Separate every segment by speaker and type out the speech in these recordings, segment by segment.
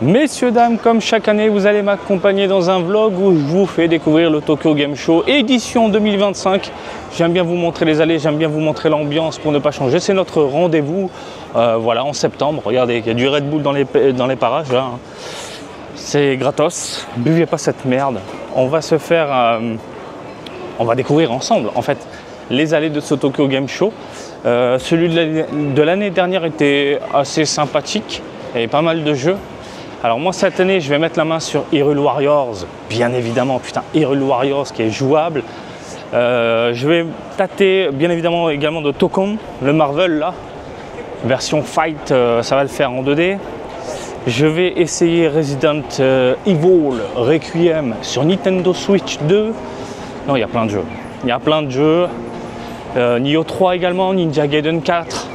Speaker 1: Messieurs, dames, comme chaque année, vous allez m'accompagner dans un vlog où je vous fais découvrir le Tokyo Game Show édition 2025. J'aime bien vous montrer les allées, j'aime bien vous montrer l'ambiance pour ne pas changer. C'est notre rendez-vous voilà, en septembre. Regardez, il y a du Red Bull dans les parages. Là, hein. C'est gratos. Buvez pas cette merde. On va se faire... on va découvrir ensemble, en fait, les allées de ce Tokyo Game Show. Celui de l'année dernière était assez sympathique. Il y avait pas mal de jeux. Alors moi cette année je vais mettre la main sur Hyrule Warriors, bien évidemment, putain, Hyrule Warriors qui est jouable. Je vais tâter bien évidemment également de Tokon, le Marvel là, version Fight, ça va le faire en 2D. Je vais essayer Resident Evil Requiem sur Nintendo Switch 2. Non, il y a plein de jeux, il y a plein de jeux. Nioh 3 également, Ninja Gaiden 4.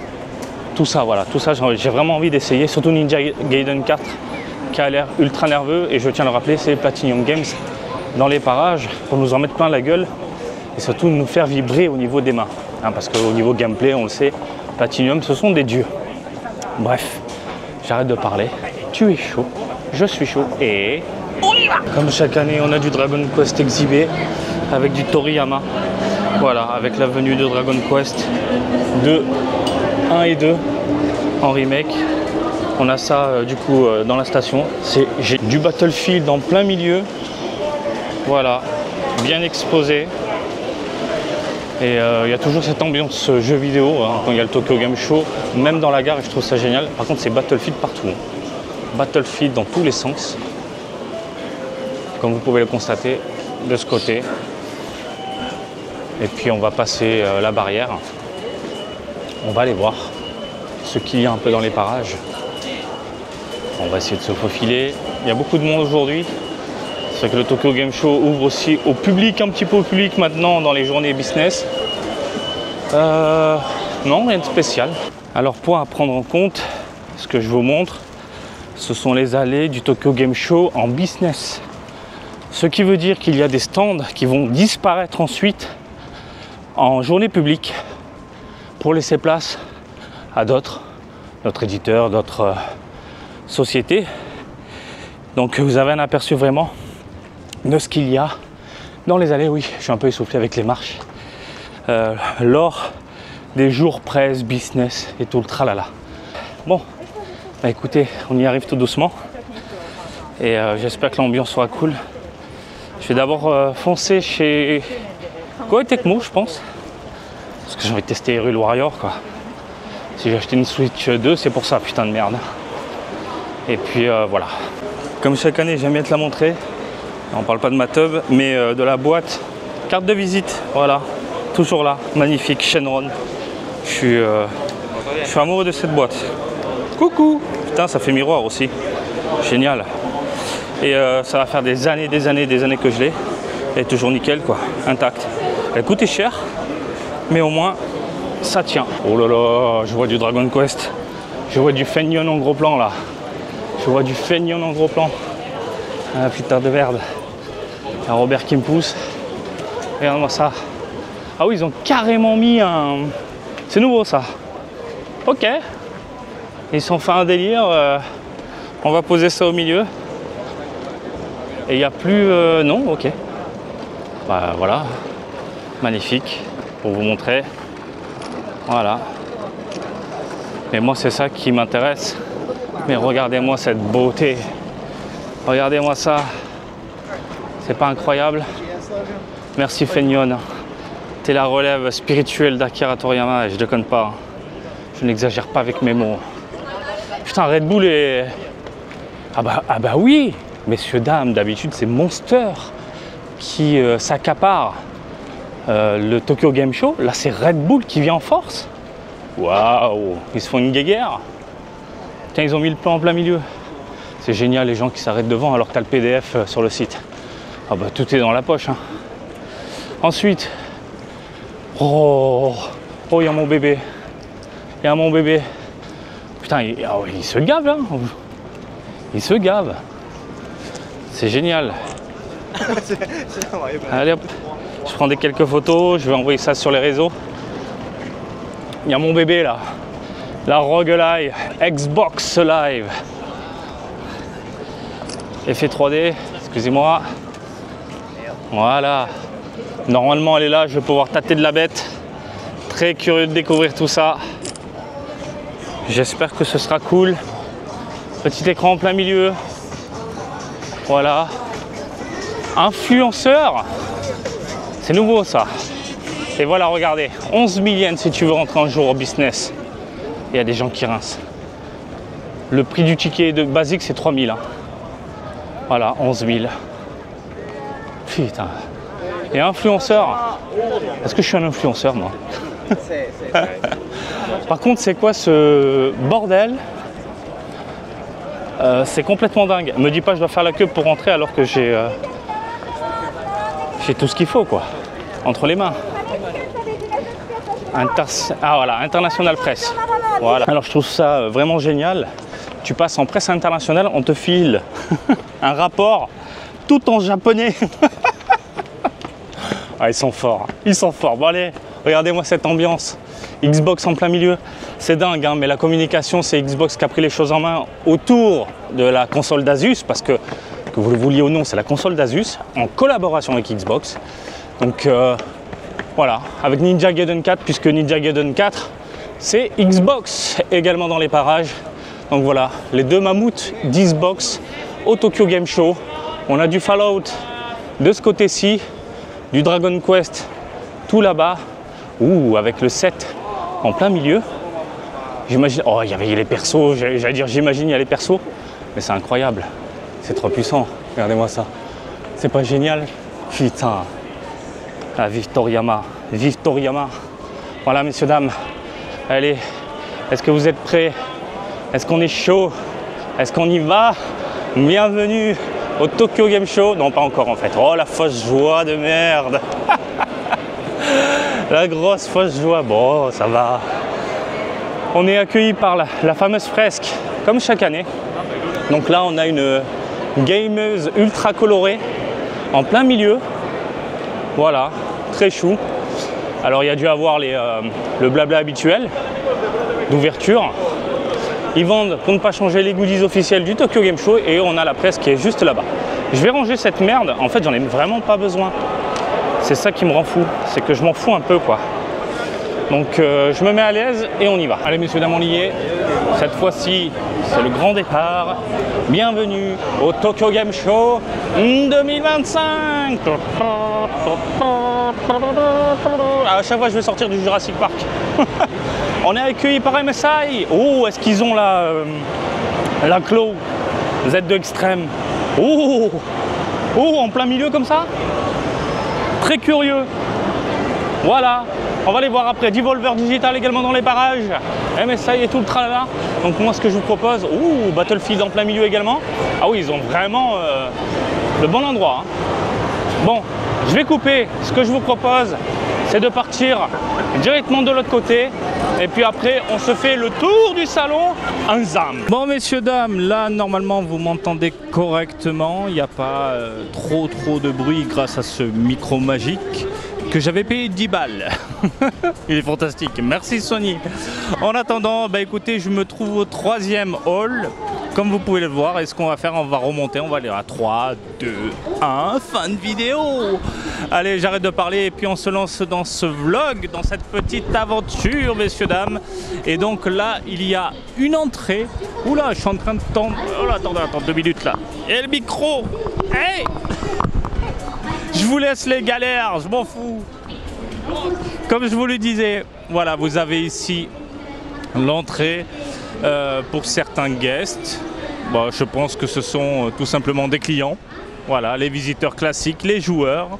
Speaker 1: Tout ça, voilà, tout ça j'ai vraiment envie d'essayer, surtout Ninja Gaiden 4. Qui a l'air ultra nerveux, et je tiens à le rappeler, c'est Platinum Games dans les parages pour nous en mettre plein la gueule et surtout nous faire vibrer au niveau des mains, hein, parce qu'au niveau gameplay, on le sait, Platinum ce sont des dieux. Bref, j'arrête de parler, tu es chaud, je suis chaud et comme chaque année on a du Dragon Quest exhibé avec du Toriyama, voilà, avec la venue de Dragon Quest 2, 1 et 2 en remake. On a ça du coup dans la station. J'ai du Battlefield en plein milieu. Voilà, bien exposé. Et il y a toujours cette ambiance jeu vidéo hein, quand il y a le Tokyo Game Show, même dans la gare, et je trouve ça génial. Par contre, c'est Battlefield partout. Battlefield dans tous les sens. Comme vous pouvez le constater de ce côté. Et puis on va passer la barrière. On va aller voir ce qu'il y a un peu dans les parages. On va essayer de se faufiler. Il y a beaucoup de monde aujourd'hui. C'est vrai que le Tokyo Game Show ouvre aussi au public, un petit peu au public maintenant dans les journées business. Non, rien de spécial. Alors, point à prendre en compte, ce que je vous montre, ce sont les allées du Tokyo Game Show en business. Ce qui veut dire qu'il y a des stands qui vont disparaître ensuite en journée publique pour laisser place à d'autres, d'autres éditeurs, d'autres société. Donc vous avez un aperçu vraiment de ce qu'il y a dans les allées. Oui, je suis un peu essoufflé avec les marches lors des jours presse, business et tout le tralala. Bon, bah écoutez, on y arrive tout doucement et j'espère que l'ambiance sera cool. Je vais d'abord foncer chez Koei Tecmo, je pense, parce que j'ai envie de tester Hyrule Warrior quoi. Si j'ai acheté une Switch 2, c'est pour ça, putain de merde. Et puis voilà. Comme chaque année, j'aime bien te la montrer. On parle pas de ma teub, mais de la boîte. Carte de visite, voilà. Toujours là, magnifique, Shenron. Je suis amoureux de cette boîte. Coucou. Putain, ça fait miroir aussi. Génial. Et ça va faire des années que je l'ai. Elle est toujours nickel, quoi. Intacte. Elle coûtait cher, mais au moins, ça tient. Oh là là, je vois du Dragon Quest. Je vois du Fenyon en gros plan, là. Je vois du Fenyon en gros plan. Ah putain de merde. Il y a Robert qui me pousse. Regarde-moi ça. Ah oui, ils ont carrément mis un... C'est nouveau ça. Ok. Ils sont fait un délire. On va poser ça au milieu. Et il n'y a plus... Non, ok. Bah voilà. Magnifique. Pour vous montrer. Voilà. Et moi c'est ça qui m'intéresse. Mais regardez-moi cette beauté. Regardez-moi ça. C'est pas incroyable? Merci Fenyon. T'es la relève spirituelle d'Akira Toriyama et je déconne pas. Je n'exagère pas avec mes mots. Putain, Red Bull est... Ah bah oui. Messieurs, dames, d'habitude c'est Monster qui s'accapare le Tokyo Game Show. Là c'est Red Bull qui vient en force. Waouh. Ils se font une guéguerre. Tiens, ils ont mis le plan en plein milieu. C'est génial les gens qui s'arrêtent devant alors que tu as le PDF sur le site. Ah bah tout est dans la poche. Hein. Ensuite, oh, il y a mon bébé. Il y a mon bébé. Putain, il se gave là. Il se gave. C'est génial. Allez hop, je prends quelques photos, je vais envoyer ça sur les réseaux. Il y a mon bébé là. La Rogue Live, Xbox Live. Effet 3D, excusez-moi. Voilà. Normalement, elle est là, je vais pouvoir tâter de la bête. Très curieux de découvrir tout ça. J'espère que ce sera cool. Petit écran en plein milieu. Voilà. Influenceur. C'est nouveau ça. Et voilà, regardez. 11 000 yens si tu veux rentrer un jour au business. Il y a des gens qui rincent. Le prix du ticket de basique, c'est 3 000. Hein. Voilà, 11 000. Putain. Et influenceur. Est-ce que je suis un influenceur, moi? Par contre, c'est quoi ce bordel? C'est complètement dingue. Me dis pas je dois faire la queue pour rentrer alors que j'ai tout ce qu'il faut, quoi, entre les mains. Ah voilà, International Press. Voilà. Alors je trouve ça vraiment génial. Tu passes en presse internationale, on te file un rapport tout en japonais. Ah, ils sont forts, ils sont forts. Bon allez, regardez-moi cette ambiance. Xbox en plein milieu, c'est dingue, hein, mais la communication, c'est Xbox qui a pris les choses en main autour de la console d'Asus, parce que vous le vouliez ou non, c'est la console d'Asus, en collaboration avec Xbox. Donc voilà, avec Ninja Gaiden 4, puisque Ninja Gaiden 4, c'est Xbox également dans les parages. Donc voilà, les deux mammouths d'Xbox au Tokyo Game Show. On a du Fallout de ce côté-ci, du Dragon Quest tout là-bas, avec le 7 en plein milieu. J'imagine, oh il y avait les persos, j'allais dire j'imagine il y a les persos, mais c'est incroyable, c'est trop puissant, regardez-moi ça, c'est pas génial? Putain, ah, vive Toriyama, vive Toriyama. Voilà messieurs, dames, allez, est-ce que vous êtes prêts? Est-ce qu'on est chaud? Est-ce qu'on y va? Bienvenue au Tokyo Game Show. Non, pas encore en fait. Oh, la fausse joie de merde. La grosse fausse joie. Bon, ça va. On est accueilli par la fameuse fresque, comme chaque année. Donc là, on a une gameuse ultra colorée en plein milieu. Voilà, très chou. Alors, il y a dû avoir le blabla habituel d'ouverture. Ils vendent, pour ne pas changer, les goodies officiels du Tokyo Game Show et on a la presse qui est juste là-bas. Je vais ranger cette merde, en fait j'en ai vraiment pas besoin. C'est ça qui me rend fou, c'est que je m'en fous un peu quoi. Donc je me mets à l'aise et on y va. Allez messieurs, dames, on y est. Cette fois-ci, c'est le grand départ. Bienvenue au Tokyo Game Show 2025. À chaque fois je vais sortir du Jurassic Park. On est accueilli par MSI. Oh, est-ce qu'ils ont la Claw Z2 Extreme? Oh, en plein milieu comme ça. Très curieux. Voilà, on va les voir après. Devolver Digital également dans les parages. MSI et tout le tralala. Donc moi ce que je vous propose, Battlefield en plein milieu également. Ah oui, ils ont vraiment le bon endroit. Hein. Bon, je vais couper. Ce que je vous propose, c'est de partir directement de l'autre côté. Et puis après, on se fait le tour du salon ensemble. Bon, messieurs, dames, là, normalement, vous m'entendez correctement. Il n'y a pas trop de bruit grâce à ce micro magique que j'avais payé 10 balles. Il est fantastique. Merci, Sony. En attendant, bah, écoutez, je me trouve au 3e hall. Comme vous pouvez le voir, et ce qu'on va faire, on va remonter, on va aller à 3, 2, 1, fin de vidéo. Allez, j'arrête de parler et puis on se lance dans ce vlog, dans cette petite aventure, messieurs, dames. Et donc là, il y a une entrée. Oula, je suis en train de tendre. Oh là, attendez 2 minutes là. Et le micro. Hey, je vous laisse les galères, je m'en fous. Comme je vous le disais, voilà, vous avez ici l'entrée. Pour certains guests, bon, je pense que ce sont tout simplement des clients, voilà, les visiteurs classiques, les joueurs,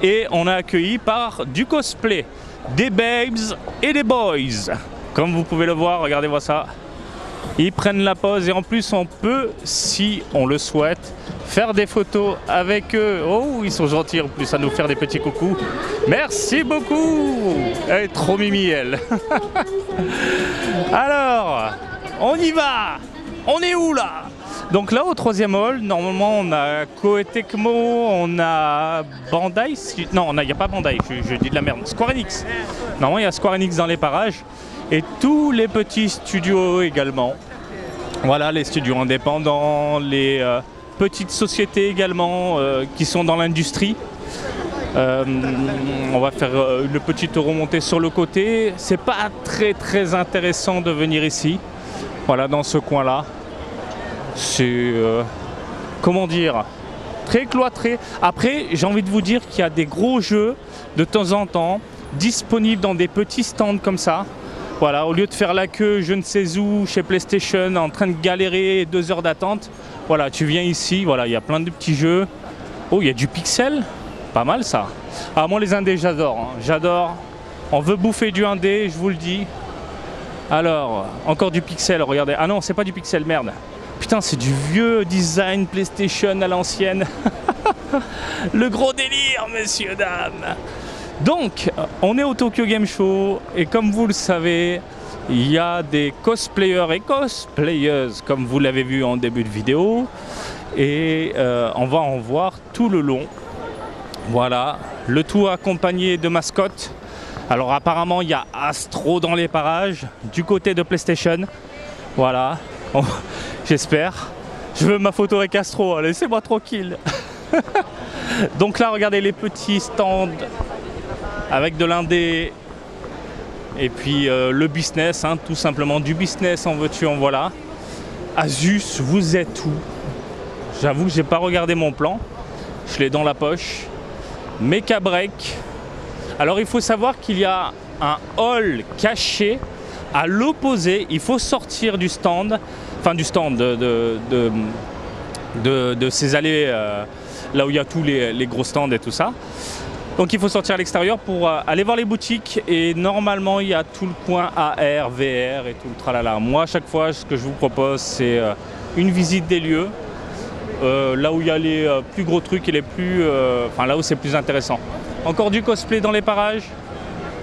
Speaker 1: et on est accueilli par du cosplay, des babes et des boys. Comme vous pouvez le voir, regardez-moi ça, ils prennent la pause et en plus on peut, si on le souhaite, faire des photos avec eux. Oh, ils sont gentils en plus à nous faire des petits coucous. Merci beaucoup. Elle est trop mimi, elle. Alors, on y va. On est où là? Donc là, au 3e hall, normalement, on a Koei Tecmo, on a Bandai. Non, il n'y a pas Bandai, je dis de la merde. Square Enix. Normalement, il y a Square Enix dans les parages. Et tous les petits studios également. Voilà, les studios indépendants, les petites sociétés également qui sont dans l'industrie. On va faire une petite remontée sur le côté. C'est pas très intéressant de venir ici. Voilà, dans ce coin-là. C'est comment dire, très cloîtré. Après, j'ai envie de vous dire qu'il y a des gros jeux de temps en temps disponibles dans des petits stands comme ça. Voilà, au lieu de faire la queue je ne sais où chez PlayStation en train de galérer 2 heures d'attente, voilà, tu viens ici, voilà, il y a plein de petits jeux. Oh, il y a du pixel, pas mal ça. Ah, moi les indés j'adore, hein. J'adore. On veut bouffer du indé, je vous le dis. Alors, encore du pixel, regardez. Ah non, c'est pas du pixel, merde. Putain, c'est du vieux design PlayStation à l'ancienne. Le gros délire, messieurs, dames. Donc, on est au Tokyo Game Show et comme vous le savez, il y a des cosplayers et cosplayeuses, comme vous l'avez vu en début de vidéo. Et on va en voir tout le long. Voilà, le tout accompagné de mascottes. Alors apparemment, il y a Astro dans les parages, du côté de PlayStation. Voilà, j'espère. Je veux ma photo avec Astro, laissez-moi tranquille. Donc là, regardez les petits stands avec de l'indé et puis le business, hein, tout simplement du business en veux-tu en voilà. Asus, vous êtes où? J'avoue que j'ai pas regardé mon plan, je l'ai dans la poche. Mecha Break. Alors il faut savoir qu'il y a un hall caché à l'opposé. Il faut sortir du stand, enfin du stand de ces allées là où il y a tous les gros stands et tout ça. Donc il faut sortir à l'extérieur pour aller voir les boutiques et normalement il y a tout le coin AR, VR et tout le tralala. Moi à chaque fois ce que je vous propose c'est une visite des lieux, là où il y a les plus gros trucs et les plus, enfin là où c'est plus intéressant. Encore du cosplay dans les parages,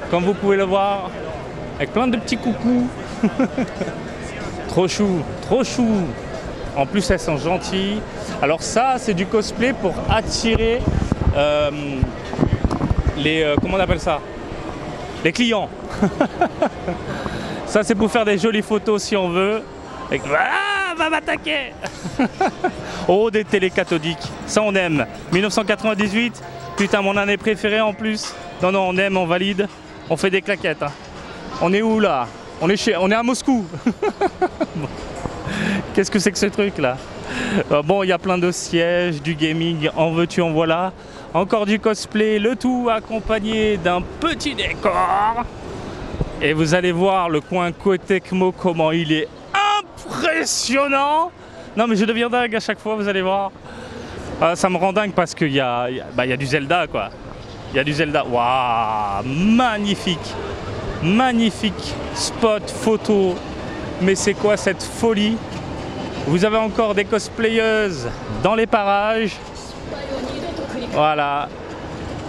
Speaker 1: comme vous pouvez le voir, avec plein de petits coucous. Trop chou, trop chou. En plus elles sont gentilles. Alors ça c'est du cosplay pour attirer les comment on appelle ça, les clients. Ça c'est pour faire des jolies photos si on veut. Et ah, va m'attaquer. Oh, des télés cathodiques, ça on aime. 1998, putain mon année préférée en plus. Non non, on aime, on valide, on fait des claquettes, hein. On est où là? On est à Moscou. Bon. Qu'est-ce que c'est que ce truc là? Bon, il y a plein de sièges, du gaming, en veux-tu en voilà. Encore du cosplay, le tout accompagné d'un petit décor. Et vous allez voir le coin Cotecmo, comment il est impressionnant. Non mais je deviens dingue à chaque fois, vous allez voir. Ça me rend dingue parce qu'il y a du Zelda quoi. Il y a du Zelda. Waouh, magnifique. Magnifique spot photo. Mais c'est quoi cette folie? Vous avez encore des cosplayeuses dans les parages. Voilà,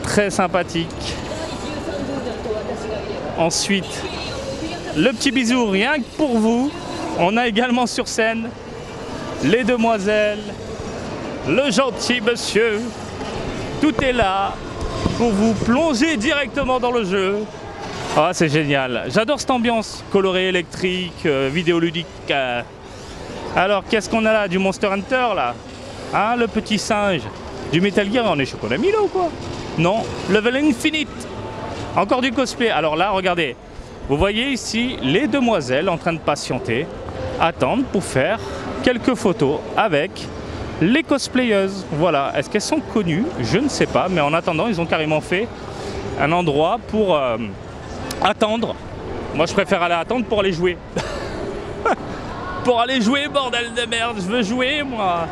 Speaker 1: très sympathique. Ensuite, le petit bisou rien que pour vous. On a également sur scène les demoiselles, le gentil monsieur. Tout est là pour vous plonger directement dans le jeu. Ah, c'est génial. J'adore cette ambiance colorée, électrique, vidéoludique. Alors, qu'est-ce qu'on a là? Du Monster Hunter là, hein, le petit singe. Du Metal Gear, on est chez Konami là ou quoi? Non, Level Infinite. Encore du cosplay. Alors là, regardez. Vous voyez ici les demoiselles en train de patienter, attendre pour faire quelques photos avec les cosplayeuses. Voilà. Est-ce qu'elles sont connues? Je ne sais pas. Mais en attendant, ils ont carrément fait un endroit pour attendre. Moi, je préfère aller attendre pour aller jouer. Pour aller jouer, bordel de merde. Je veux jouer, moi.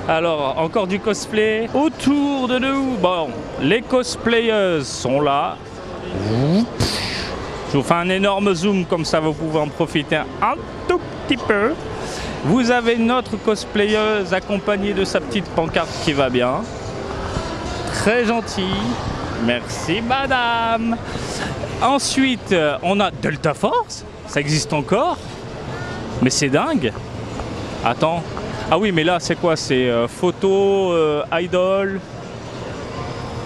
Speaker 1: Alors, encore du cosplay autour de nous. Bon, les cosplayeuses sont là. Je vous fais un énorme zoom, comme ça vous pouvez en profiter un tout petit peu. Vous avez notre cosplayeuse accompagnée de sa petite pancarte qui va bien. Très gentille. Merci, madame. Ensuite, on a Delta Force. Ça existe encore. Mais c'est dingue. Attends. Ah oui, mais là, c'est quoi? C'est photo, idol.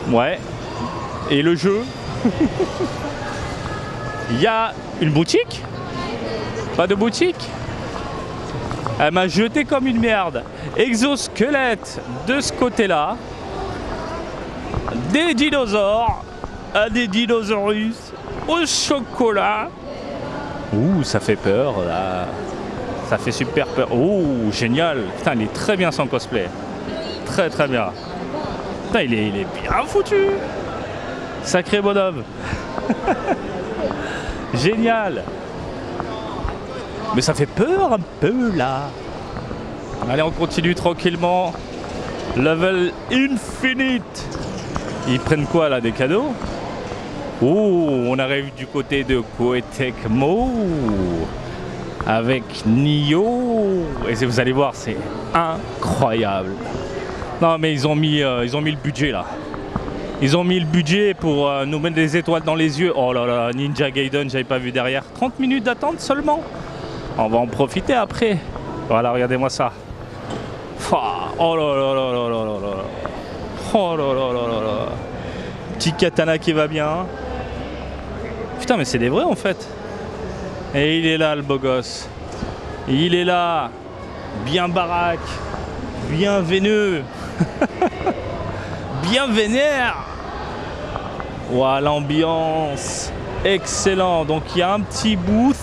Speaker 1: Ouais. Et le jeu. Il y a une boutique? Pas de boutique? Elle m'a jeté comme une merde. Exosquelette de ce côté-là. Des dinosaures. Des dinosaurus au chocolat. Ouh, ça fait peur là. Ça fait super peur. Oh, génial. Putain, il est très bien son cosplay. Très très bien. Putain, il est bien foutu. Sacré bonhomme. Génial. Mais ça fait peur un peu là. Allez, on continue tranquillement. Level Infinite. Ils prennent quoi là, des cadeaux? Oh, on arrive du côté de Koei Tecmo avec Nioh. Et vous allez voir, c'est incroyable. Non mais ils ont mis le budget là. Ils ont mis le budget pour nous mettre des étoiles dans les yeux. Oh là là, Ninja Gaiden, j'avais pas vu derrière. 30 minutes d'attente seulement. On va en profiter après. Voilà, regardez-moi ça. Oh là là là là là là là. Oh là là là là là. Petit katana qui va bien. Putain, mais c'est des vrais en fait. Et il est là le beau gosse. Il est là. Bien baraque. Bien veineux. Bien vénère. Ouah, l'ambiance. Excellent. Donc il y a un petit booth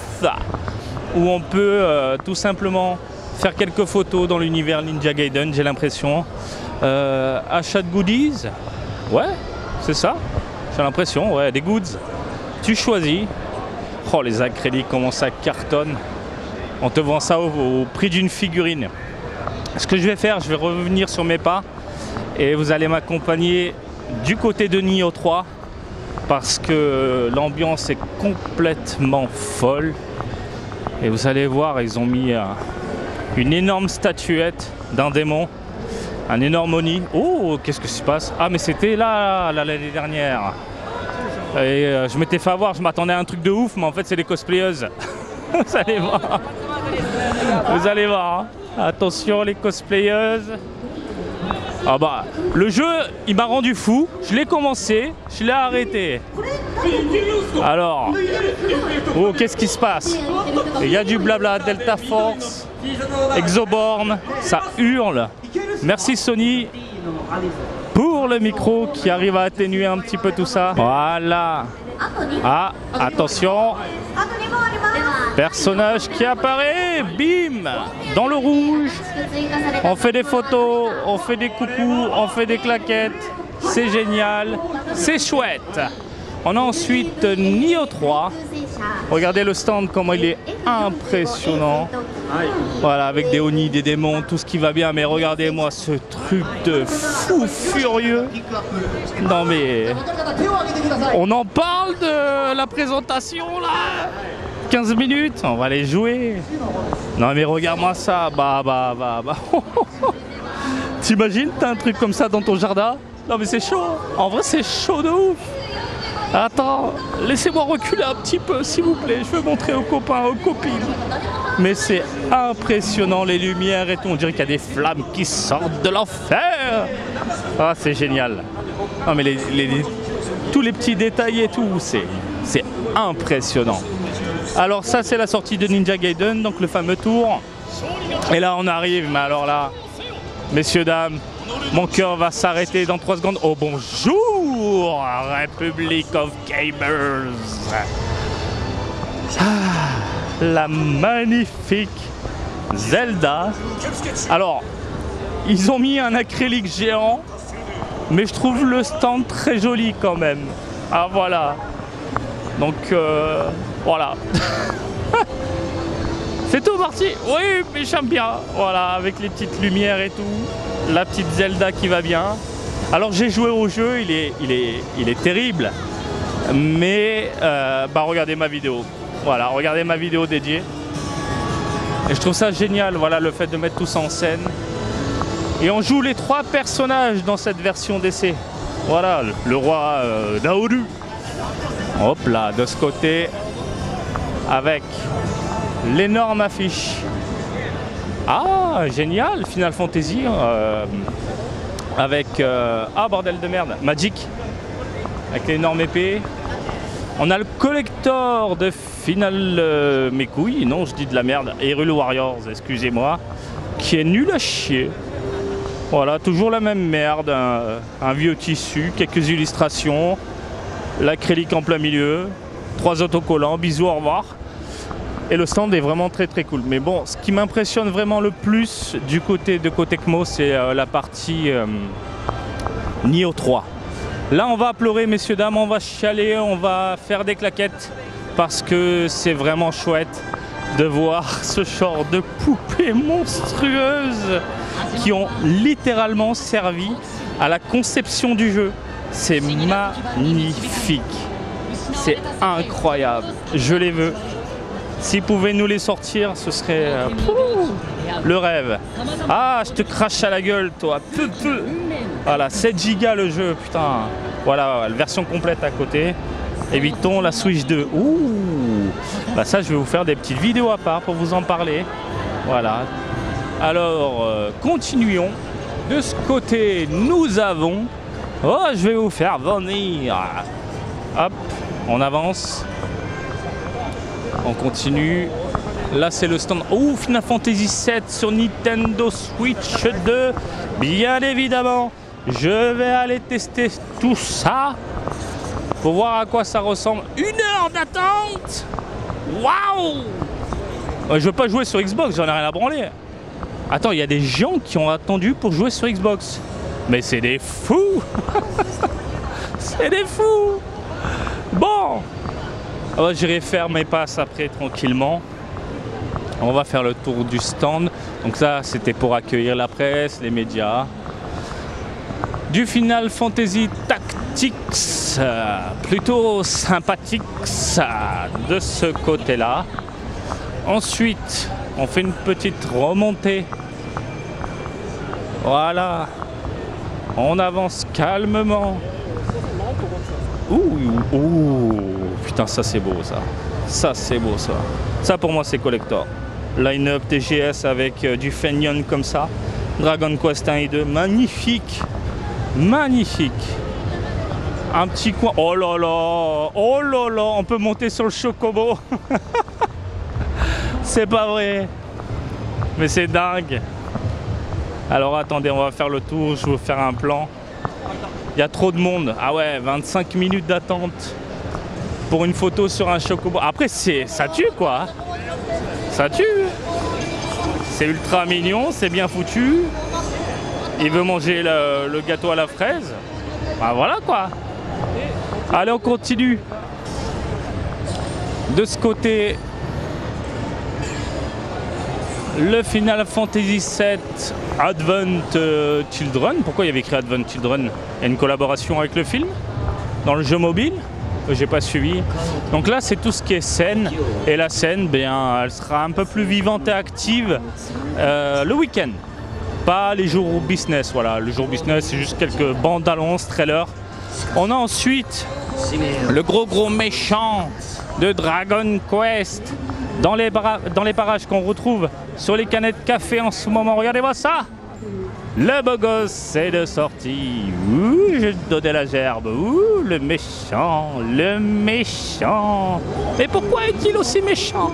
Speaker 1: où on peut tout simplement faire quelques photos dans l'univers Ninja Gaiden, j'ai l'impression. Achat de goodies. Ouais, c'est ça. J'ai l'impression, ouais, des goods. Tu choisis. Oh, les acryliques, comment ça cartonne. On te vend ça au prix d'une figurine. Ce que je vais faire, je vais revenir sur mes pas et vous allez m'accompagner du côté de Nioh 3 parce que l'ambiance est complètement folle. Et vous allez voir, ils ont mis une énorme statuette d'un démon, un énorme Oni. Oh, qu'est-ce que se passe? Ah, mais c'était là l'année dernière. Et je m'étais fait avoir, je m'attendais à un truc de ouf, mais en fait c'est des cosplayeuses. Vous allez voir. Vous allez voir. Hein. Attention les cosplayeuses. Ah bah, le jeu, il m'a rendu fou. Je l'ai commencé, je l'ai arrêté. Alors, oh, qu'est-ce qui se passe? Il y a du blabla, Delta Force, Exoborn, ça hurle. Merci Sony pour le micro qui arrive à atténuer un petit peu tout ça. Voilà. Ah, attention. Personnage qui apparaît, bim, dans le rouge. On fait des photos, on fait des coucous, on fait des claquettes. C'est génial, c'est chouette. On a ensuite Nioh 3. Regardez le stand, comment il est impressionnant. Voilà, avec des Oni, des démons, tout ce qui va bien. Mais regardez-moi ce truc de fou furieux. Non mais... On en parle de la présentation là. 15 minutes, on va les jouer. Non mais regarde-moi ça. Bah. T'imagines, t'as un truc comme ça dans ton jardin? Non mais c'est chaud. En vrai c'est chaud de ouf. Attends, laissez-moi reculer un petit peu s'il vous plaît. Je veux montrer aux copains, aux copines. Mais c'est impressionnant les lumières et tout. On dirait qu'il y a des flammes qui sortent de l'enfer. Ah c'est génial. Non mais tous les petits détails et tout, c'est impressionnant. Alors ça c'est la sortie de Ninja Gaiden, donc le fameux tour. Et là on arrive, mais alors là, messieurs, dames, mon cœur va s'arrêter dans 3 secondes. Oh bonjour, Republic of Gamers. Ah, la magnifique Zelda. Alors, ils ont mis un acrylique géant, mais je trouve le stand très joli quand même. Ah voilà. Donc voilà. C'est tout parti. Oui, mais j'aime bien. Voilà, avec les petites lumières et tout. La petite Zelda qui va bien. Alors j'ai joué au jeu, il est terrible. Mais bah regardez ma vidéo. Voilà, regardez ma vidéo dédiée. Et je trouve ça génial, voilà, le fait de mettre tout ça en scène. Et on joue les 3 personnages dans cette version d'essai. Voilà, le roi Naoru. Hop là, de ce côté, avec l'énorme affiche. Ah, génial, Final Fantasy. Avec, ah bordel de merde, Magic. Avec l'énorme épée. On a le collector de Final mes couilles, non je dis de la merde, Hyrule Warriors, excusez-moi, qui est nul à chier. Voilà, toujours la même merde, un vieux tissu, quelques illustrations, l'acrylique en plein milieu, 3 autocollants, bisous, au revoir. Et le stand est vraiment très très cool. Mais bon, ce qui m'impressionne vraiment le plus du côté de Cotecmo, c'est la partie Nioh 3. Là, on va pleurer, messieurs, dames, on va chialer, on va faire des claquettes parce que c'est vraiment chouette de voir ce genre de poupées monstrueuses qui ont littéralement servi à la conception du jeu. C'est magnifique. C'est incroyable. Je les veux. S'ils pouvaient nous les sortir, ce serait le rêve. Ah, je te crache à la gueule, toi. Voilà, 7 Go le jeu, putain. Voilà, la version complète à côté. Évitons la Switch 2. Ouh, bah ça, je vais vous faire des petites vidéos à part pour vous en parler. Voilà. Alors, continuons. De ce côté, nous avons... Oh, je vais vous faire venir. Hop, on avance. On continue. Là, c'est le stand. Oh, Final Fantasy VII sur Nintendo Switch 2. Bien évidemment, je vais aller tester tout ça pour voir à quoi ça ressemble. 1 heure d'attente. Waouh! Je veux pas jouer sur Xbox, j'en ai rien à branler. Attends, il y a des gens qui ont attendu pour jouer sur Xbox. Mais c'est des fous. C'est des fous. Bon, j'irai faire mes passes après tranquillement. On va faire le tour du stand. Donc ça, c'était pour accueillir la presse, les médias. Du Final Fantasy Tactics, plutôt sympathique de ce côté-là. Ensuite, on fait une petite remontée. Voilà. On avance calmement. Ouh, putain, ça c'est beau ça. Ça c'est beau ça. Ça pour moi c'est collector. Line-up TGS avec du Fenion comme ça. Dragon Quest 1 et 2, magnifique. Magnifique. Un petit coin. Oh là là, on peut monter sur le Chocobo. C'est pas vrai. Mais c'est dingue. Alors attendez, on va faire le tour, je vais vous faire un plan. Il y a trop de monde. Ah ouais, 25 minutes d'attente pour une photo sur un Chocobo. Après, ça tue quoi. Ça tue. C'est ultra mignon, c'est bien foutu. Il veut manger le gâteau à la fraise. Bah voilà quoi. Allez, on continue. De ce côté, le Final Fantasy VII Advent Children. Pourquoi il y avait écrit Advent Children? Il y a une collaboration avec le film dans le jeu mobile que j'ai pas suivi. Donc là, c'est tout ce qui est scène. Et la scène, bien, elle sera un peu plus vivante et active le week-end. Pas les jours business. Voilà, le jour business, c'est juste quelques bandes annonces, trailers. On a ensuite le gros méchant de Dragon Quest dans les parages qu'on retrouve sur les canettes café en ce moment. Regardez-moi ça. Le beau gosse, c'est de sortie. Ouh, je vais te donner la gerbe. Ouh, le méchant, le méchant. Mais pourquoi est-il aussi méchant?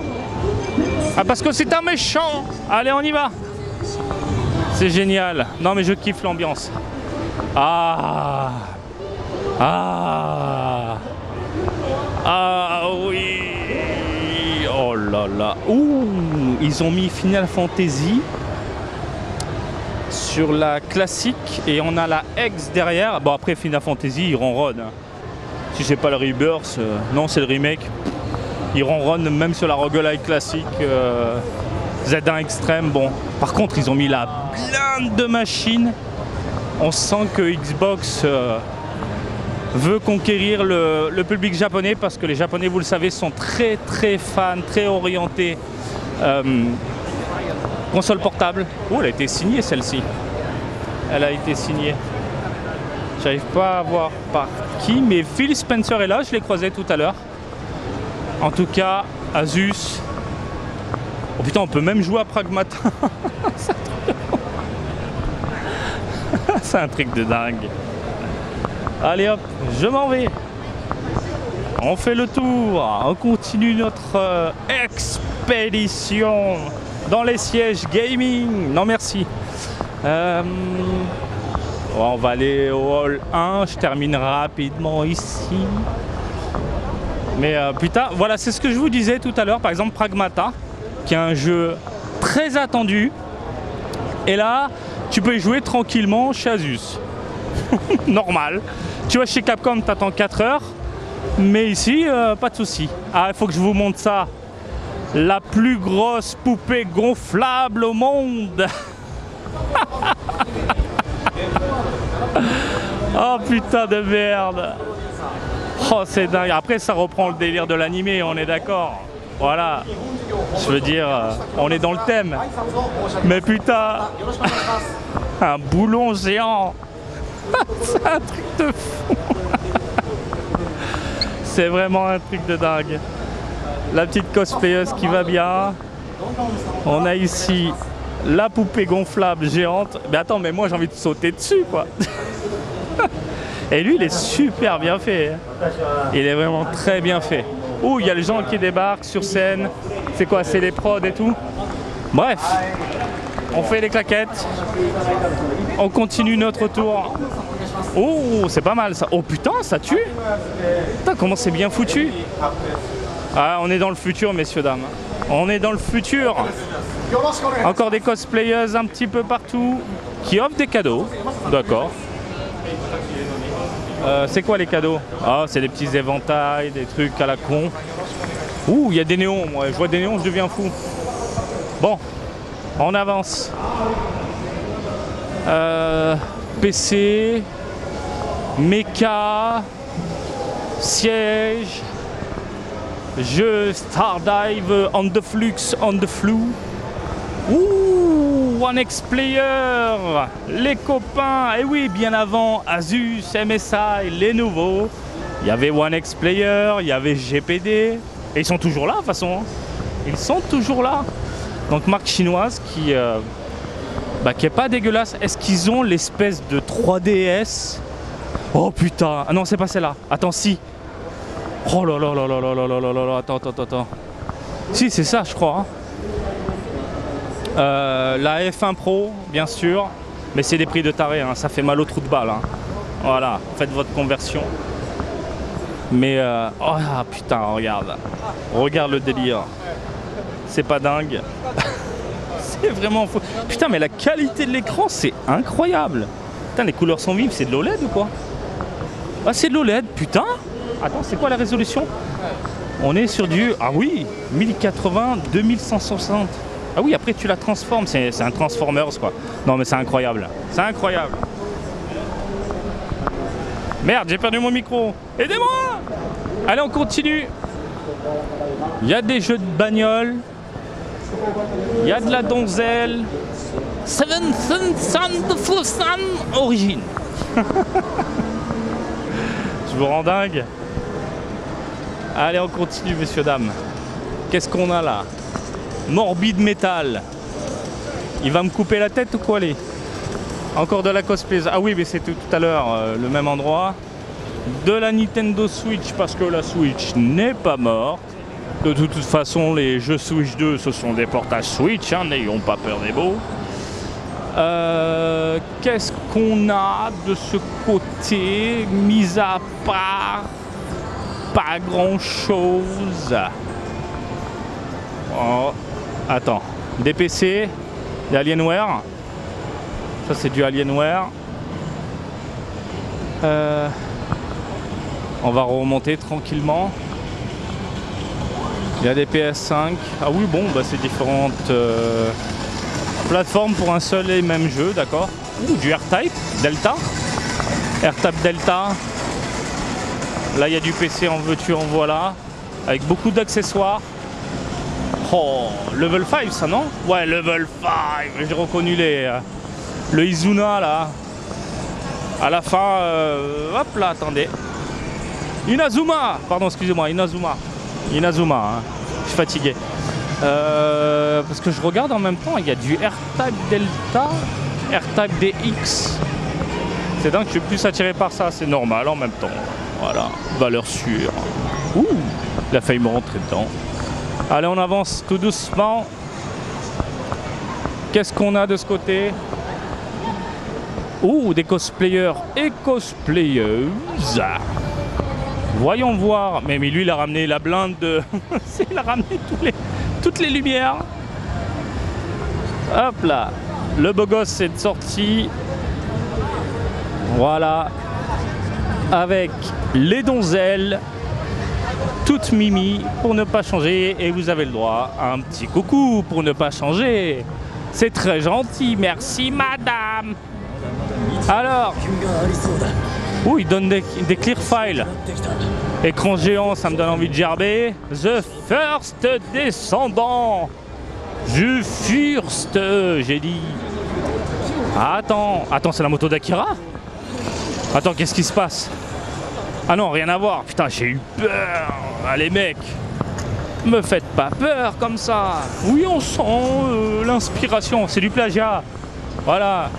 Speaker 1: Ah, parce que c'est un méchant. Allez, on y va. C'est génial. Non, mais je kiffe l'ambiance. Ah oui. Oh là là. Ouh, ils ont mis Final Fantasy sur la classique et on a la X derrière. Bon, après Final Fantasy, il ronronne. Si c'est pas le Rebirth, non, c'est le remake. Il ronronne même sur la roguelike classique Z1 Extreme. Bon, par contre, ils ont mis la blinde de machines. On sent que Xbox veut conquérir le public japonais parce que les Japonais, vous le savez, sont très fans, très orientés console portable. Oh, elle a été signée celle-ci. Elle a été signée. J'arrive pas à voir par qui, mais Phil Spencer est là, je l'ai croisé tout à l'heure. En tout cas, Asus. Oh putain, on peut même jouer à Pragmata. C'est un truc de dingue. Allez hop, je m'en vais. On fait le tour. On continue notre expédition dans les sièges gaming. Non merci. On va aller au hall 1, je termine rapidement ici. Mais putain, voilà, c'est ce que je vous disais tout à l'heure, par exemple Pragmata, qui est un jeu très attendu. Et là, tu peux y jouer tranquillement chez Asus. Normal. Tu vois, chez Capcom, t'attends 4 heures. Mais ici, pas de souci. Ah, il faut que je vous montre ça. La plus grosse poupée gonflable au monde. Oh putain de merde. Oh, c'est dingue. Après, ça reprend le délire de l'animé, on est d'accord. Voilà. Je veux dire, on est dans le thème. Mais putain, un boulon géant. C'est un truc de fou. C'est vraiment un truc de dingue. La petite cosplayeuse qui va bien. On a ici la poupée gonflable géante. Mais attends, mais moi j'ai envie de sauter dessus, quoi. Et lui, il est super bien fait. Il est vraiment très bien fait. Ouh, il y a les gens qui débarquent sur scène. C'est quoi? C'est les prods et tout. Bref, on fait les claquettes. On continue notre tour. Oh, c'est pas mal ça. Oh putain, ça tue. Putain, comment c'est bien foutu. Ah, on est dans le futur, messieurs, dames. On est dans le futur. Encore des cosplayers un petit peu partout qui offrent des cadeaux. D'accord. C'est quoi les cadeaux? Ah, c'est des petits éventails, des trucs à la con. Ouh, il y a des néons. Moi, je vois des néons, je deviens fou. Bon, on avance. PC, mecha, siège, jeu Stardive, on the flux, on the flue. Ouh, One X Player, les copains, et oui, bien avant Asus, MSI, les nouveaux. Il y avait One X Player, il y avait GPD, et ils sont toujours là de toute façon. Ils sont toujours là. Donc marque chinoise qui est pas dégueulasse. Est-ce qu'ils ont l'espèce de 3DS? Oh putain, ah non, c'est pas celle-là. Attends, si. Oh là là là là là là là là là, attends. Si, c'est ça, je crois. Hein. La F1 Pro, bien sûr, mais c'est des prix de taré, hein. Ça fait mal au trou de balle. Hein. Voilà, faites votre conversion. Mais oh putain, regarde le délire. C'est pas dingue. C'est vraiment fou. Putain, mais la qualité de l'écran, c'est incroyable. Putain, les couleurs sont vives, c'est de l'OLED ou quoi? Ah, c'est de l'OLED, putain. Attends, c'est quoi la résolution? On est sur du... Ah oui, 1080, 2160. Ah oui, après tu la transformes, c'est un Transformers quoi. Non mais c'est incroyable, c'est incroyable. Merde, j'ai perdu mon micro. Aidez-moi! Allez, on continue. Il y a des jeux de bagnole. Il y a de la donzelle. Seven Sun the Full Sun Origin. Je vous rends dingue. Allez, on continue, messieurs, dames. Qu'est-ce qu'on a là? Morbid Metal. Il va me couper la tête ou quoi, les? Encore de la cosplay. Ah oui, mais c'était tout à l'heure le même endroit. De la Nintendo Switch, parce que la Switch n'est pas morte. De toute façon, les jeux Switch 2, ce sont des portages Switch, hein, n'ayons pas peur des mots. Qu'est-ce qu'on a de ce côté? Mis à part, pas grand-chose. Oh, attends, des PC, des Alienware. Ça, c'est du Alienware. On va remonter tranquillement. Il y a des PS5. Ah oui, bon, bah, c'est différentes plateformes pour un seul et même jeu, d'accord. Du R-Type Delta. R-Type Delta. Là, il y a du PC en veux-tu, en voilà. Avec beaucoup d'accessoires. Oh, Level 5, ça, non? Ouais, Level 5. J'ai reconnu le Izuna, là. À la fin, hop là, attendez. Inazuma. Pardon, excusez-moi, Inazuma. Inazuma, hein. Je suis fatigué. Parce que je regarde en même temps, il y a du R-Type Delta, R-Type DX. C'est dingue, je suis plus attiré par ça, c'est normal en même temps. Voilà, valeur sûre. Ouh, il a failli me rentrer dedans. Allez, on avance tout doucement. Qu'est-ce qu'on a de ce côté? Ouh, des cosplayers et cosplayeuses. Voyons voir. Mais lui, il a ramené la blinde de... il a ramené toutes les lumières. Hop là. Le beau gosse est sorti. Voilà. Avec les donzelles. Toutes mimi pour ne pas changer. Et vous avez le droit à un petit coucou pour ne pas changer. C'est très gentil. Merci, madame. Alors, il donne des clear files. Écran géant, ça me donne envie de gerber. The First Descendant. The First, j'ai dit. Attends, c'est la moto d'Akira? Attends, qu'est-ce qui se passe? Ah non, rien à voir. Putain, j'ai eu peur. Allez, mec, me faites pas peur comme ça. Oui, on sent l'inspiration. C'est du plagiat. Voilà.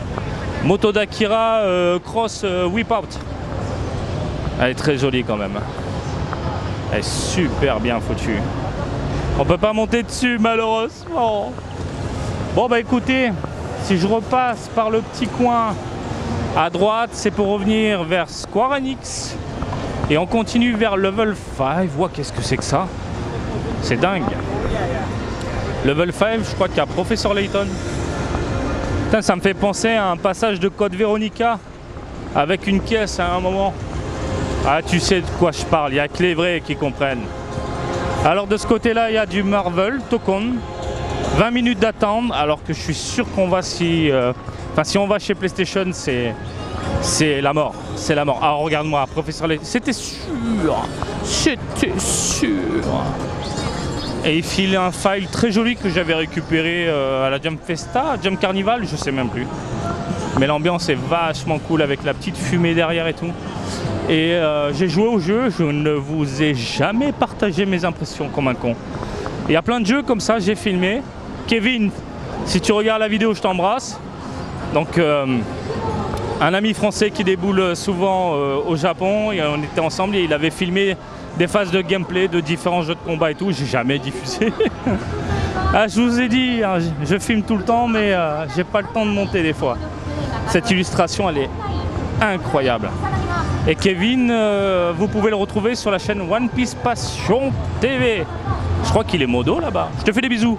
Speaker 1: Moto d'Akira Cross Whip Out. Elle est très jolie quand même. Elle est super bien foutue. On peut pas monter dessus malheureusement. Bon bah écoutez, si je repasse par le petit coin à droite, c'est pour revenir vers Square Enix. Et on continue vers Level 5. Wow, qu'est-ce que c'est que ça? C'est dingue. Level 5, je crois qu'il y a Professeur Layton. Putain, ça me fait penser à un passage de Code Veronica avec une caisse à un moment. Ah, tu sais de quoi je parle, il n'y a que les vrais qui comprennent. Alors de ce côté-là, il y a du Marvel, Tokon. 20 minutes d'attente, alors que je suis sûr qu'on va si on va chez PlayStation, c'est la mort. C'est la mort. Alors regarde-moi, Professeur Layton, c'était sûr. Et il file un file très joli que j'avais récupéré à la Jump Festa, Jump Carnival, je sais même plus. Mais l'ambiance est vachement cool avec la petite fumée derrière et tout. Et j'ai joué au jeu, je ne vous ai jamais partagé mes impressions comme un con. Il y a plein de jeux comme ça, j'ai filmé. Kevin, si tu regardes la vidéo, je t'embrasse. Donc un ami français qui déboule souvent au Japon, et on était ensemble et il avait filmé des phases de gameplay de différents jeux de combat et tout, j'ai jamais diffusé. Ah, je vous ai dit, hein, je filme tout le temps, mais j'ai pas le temps de monter des fois. Cette illustration, elle est incroyable. Et Kevin, vous pouvez le retrouver sur la chaîne One Piece Passion TV. Je crois qu'il est modo là-bas. Je te fais des bisous.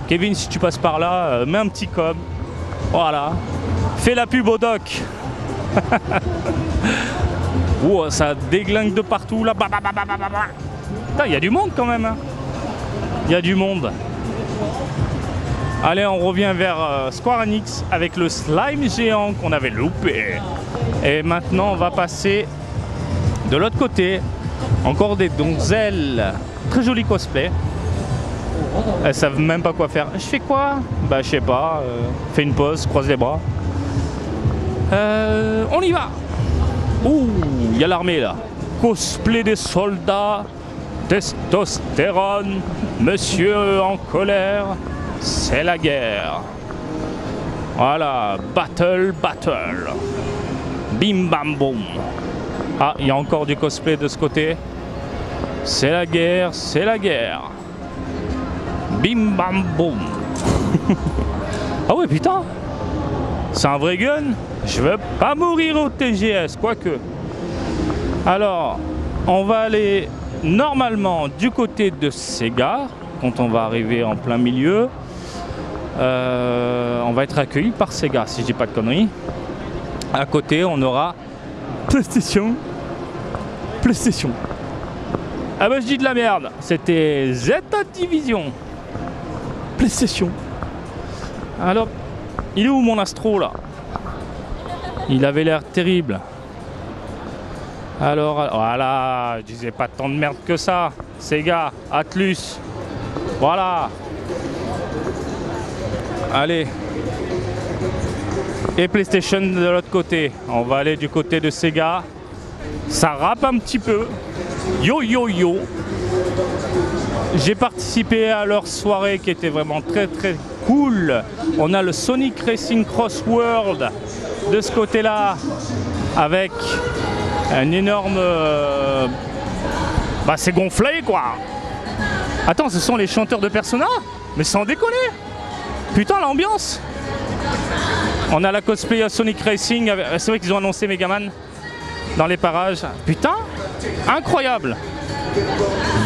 Speaker 1: Kevin, si tu passes par là, mets un petit com. Voilà. Fais la pub au doc. Oh, ça déglingue de partout là. Il y a du monde quand même. Il y a du monde. Allez, on revient vers Square Enix avec le slime géant qu'on avait loupé. Et maintenant, on va passer de l'autre côté. Encore des donzelles. Très joli cosplay. Elles savent même pas quoi faire. Je fais quoi? Bah, je sais pas. Fais une pause, croise les bras. On y va. Ouh, il y a l'armée là. Cosplay des soldats. Testostérone. Monsieur en colère. C'est la guerre. Voilà. Battle. Bim bam boum. Ah, il y a encore du cosplay de ce côté. C'est la guerre. Bim bam boum. Ah ouais, putain. C'est un vrai gun. Je veux pas mourir au TGS, quoique. Alors, on va aller normalement du côté de Sega. Quand on va arriver en plein milieu, on va être accueilli par Sega, si je dis pas de conneries. À côté, on aura PlayStation. Ah bah je dis de la merde. C'était Z Division. PlayStation. Alors, il est où mon Astro là? Il avait l'air terrible. Alors, voilà, je disais pas tant de merde que ça. Sega, Atlus. Voilà. Allez. Et PlayStation de l'autre côté. On va aller du côté de Sega. Ça rappe un petit peu. Yo. J'ai participé à leur soirée qui était vraiment très cool. On a le Sonic Racing Cross World de ce côté-là avec un énorme... Bah c'est gonflé quoi. Attends, ce sont les chanteurs de Persona? Mais sans déconner. Putain l'ambiance. On a la cosplay Sonic Racing. C'est vrai qu'ils ont annoncé Megaman dans les parages. Putain, incroyable.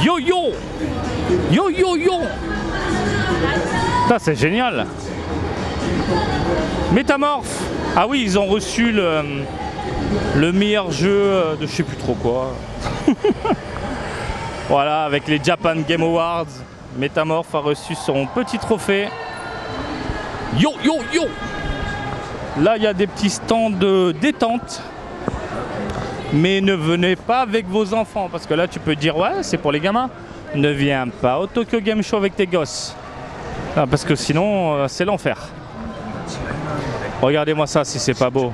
Speaker 1: Yo yo. Yo yo yo. Putain, c'est génial. Métamorphe. Ah oui, ils ont reçu le meilleur jeu de je sais plus trop quoi. Voilà, avec les Japan Game Awards, Métamorphe a reçu son petit trophée. Yo yo yo. Là, il y a des petits stands de détente. Mais ne venez pas avec vos enfants, parce que là, tu peux dire, ouais, c'est pour les gamins. Ne viens pas au Tokyo Game Show avec tes gosses. Ah, parce que sinon, c'est l'enfer. Regardez-moi ça, si c'est pas beau.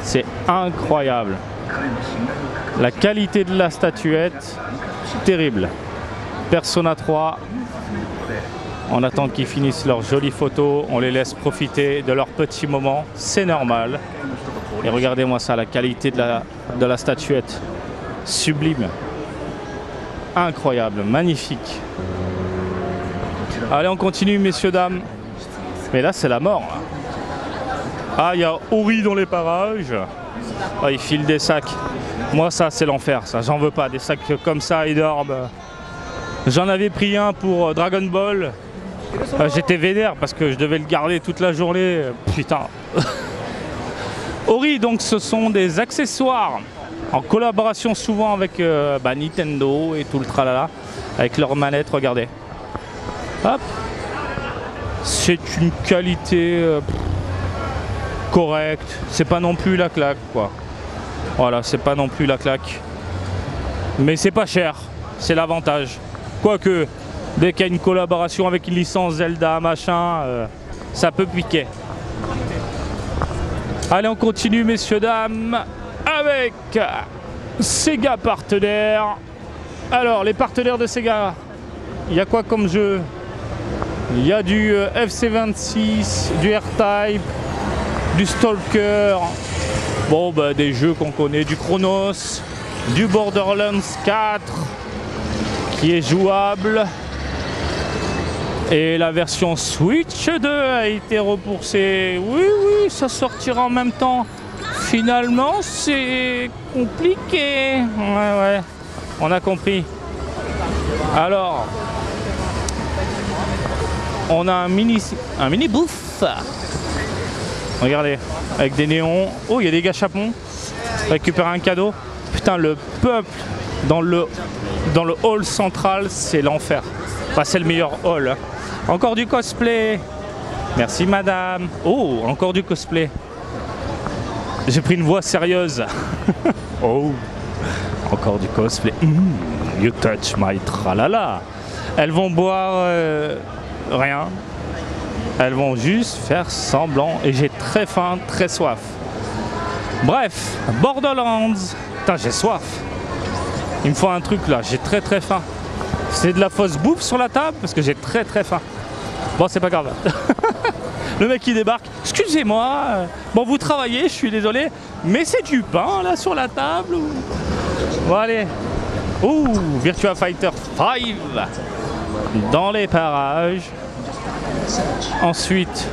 Speaker 1: C'est incroyable. La qualité de la statuette, terrible. Persona 3. On attend qu'ils finissent leurs jolies photos. On les laisse profiter de leurs petits moments. C'est normal. Et regardez-moi ça, la qualité de la statuette. Sublime. Incroyable, magnifique. Allez, on continue, messieurs, dames. Mais là, c'est la mort. Là. Ah, il y a Ori dans les parages. Ah, il file des sacs. Moi, ça, c'est l'enfer, ça. J'en veux pas. Des sacs comme ça, énormes. J'en avais pris un pour Dragon Ball. J'étais vénère parce que je devais le garder toute la journée. Putain. Ori, donc, ce sont des accessoires en collaboration souvent avec Nintendo et tout le tralala. Avec leurs manettes, regardez. Hop. C'est une qualité correcte. C'est pas non plus la claque, quoi. Voilà, c'est pas non plus la claque. Mais c'est pas cher. C'est l'avantage. Quoique, dès qu'il y a une collaboration avec une licence Zelda, machin, ça peut piquer. Allez, on continue, messieurs, dames, avec Sega partenaire. Alors, les partenaires de Sega, il y a quoi comme jeu? Il y a du FC26, du R-Type, du Stalker. Bon, bah, des jeux qu'on connaît, du Chronos, du Borderlands 4, qui est jouable. Et la version Switch 2 a été repoussée. Oui, oui, ça sortira en même temps. Finalement, c'est compliqué. Ouais, ouais, on a compris. Alors, on a un mini bouffe. Regardez, avec des néons. Oh, il y a des gâchapons. Récupérer un cadeau. Putain, le peuple dans le hall central, c'est l'enfer. Enfin, c'est le meilleur hall. Hein. Encore du cosplay. Merci, madame. Oh, encore du cosplay. J'ai pris une voix sérieuse. Oh, encore du cosplay. You touch my tralala. Elles vont boire rien. Elles vont juste faire semblant. Et j'ai très faim, très soif. Bref, Borderlands. Putain, j'ai soif. Il me faut un truc là, j'ai très très faim. C'est de la fausse bouffe sur la table parce que j'ai très très faim. Bon, c'est pas grave. Le mec qui débarque. Excusez-moi. Bon, vous travaillez, je suis désolé. Mais c'est du pain là sur la table. Bon, allez. Ouh, Virtua Fighter 5. Dans les parages. Ensuite,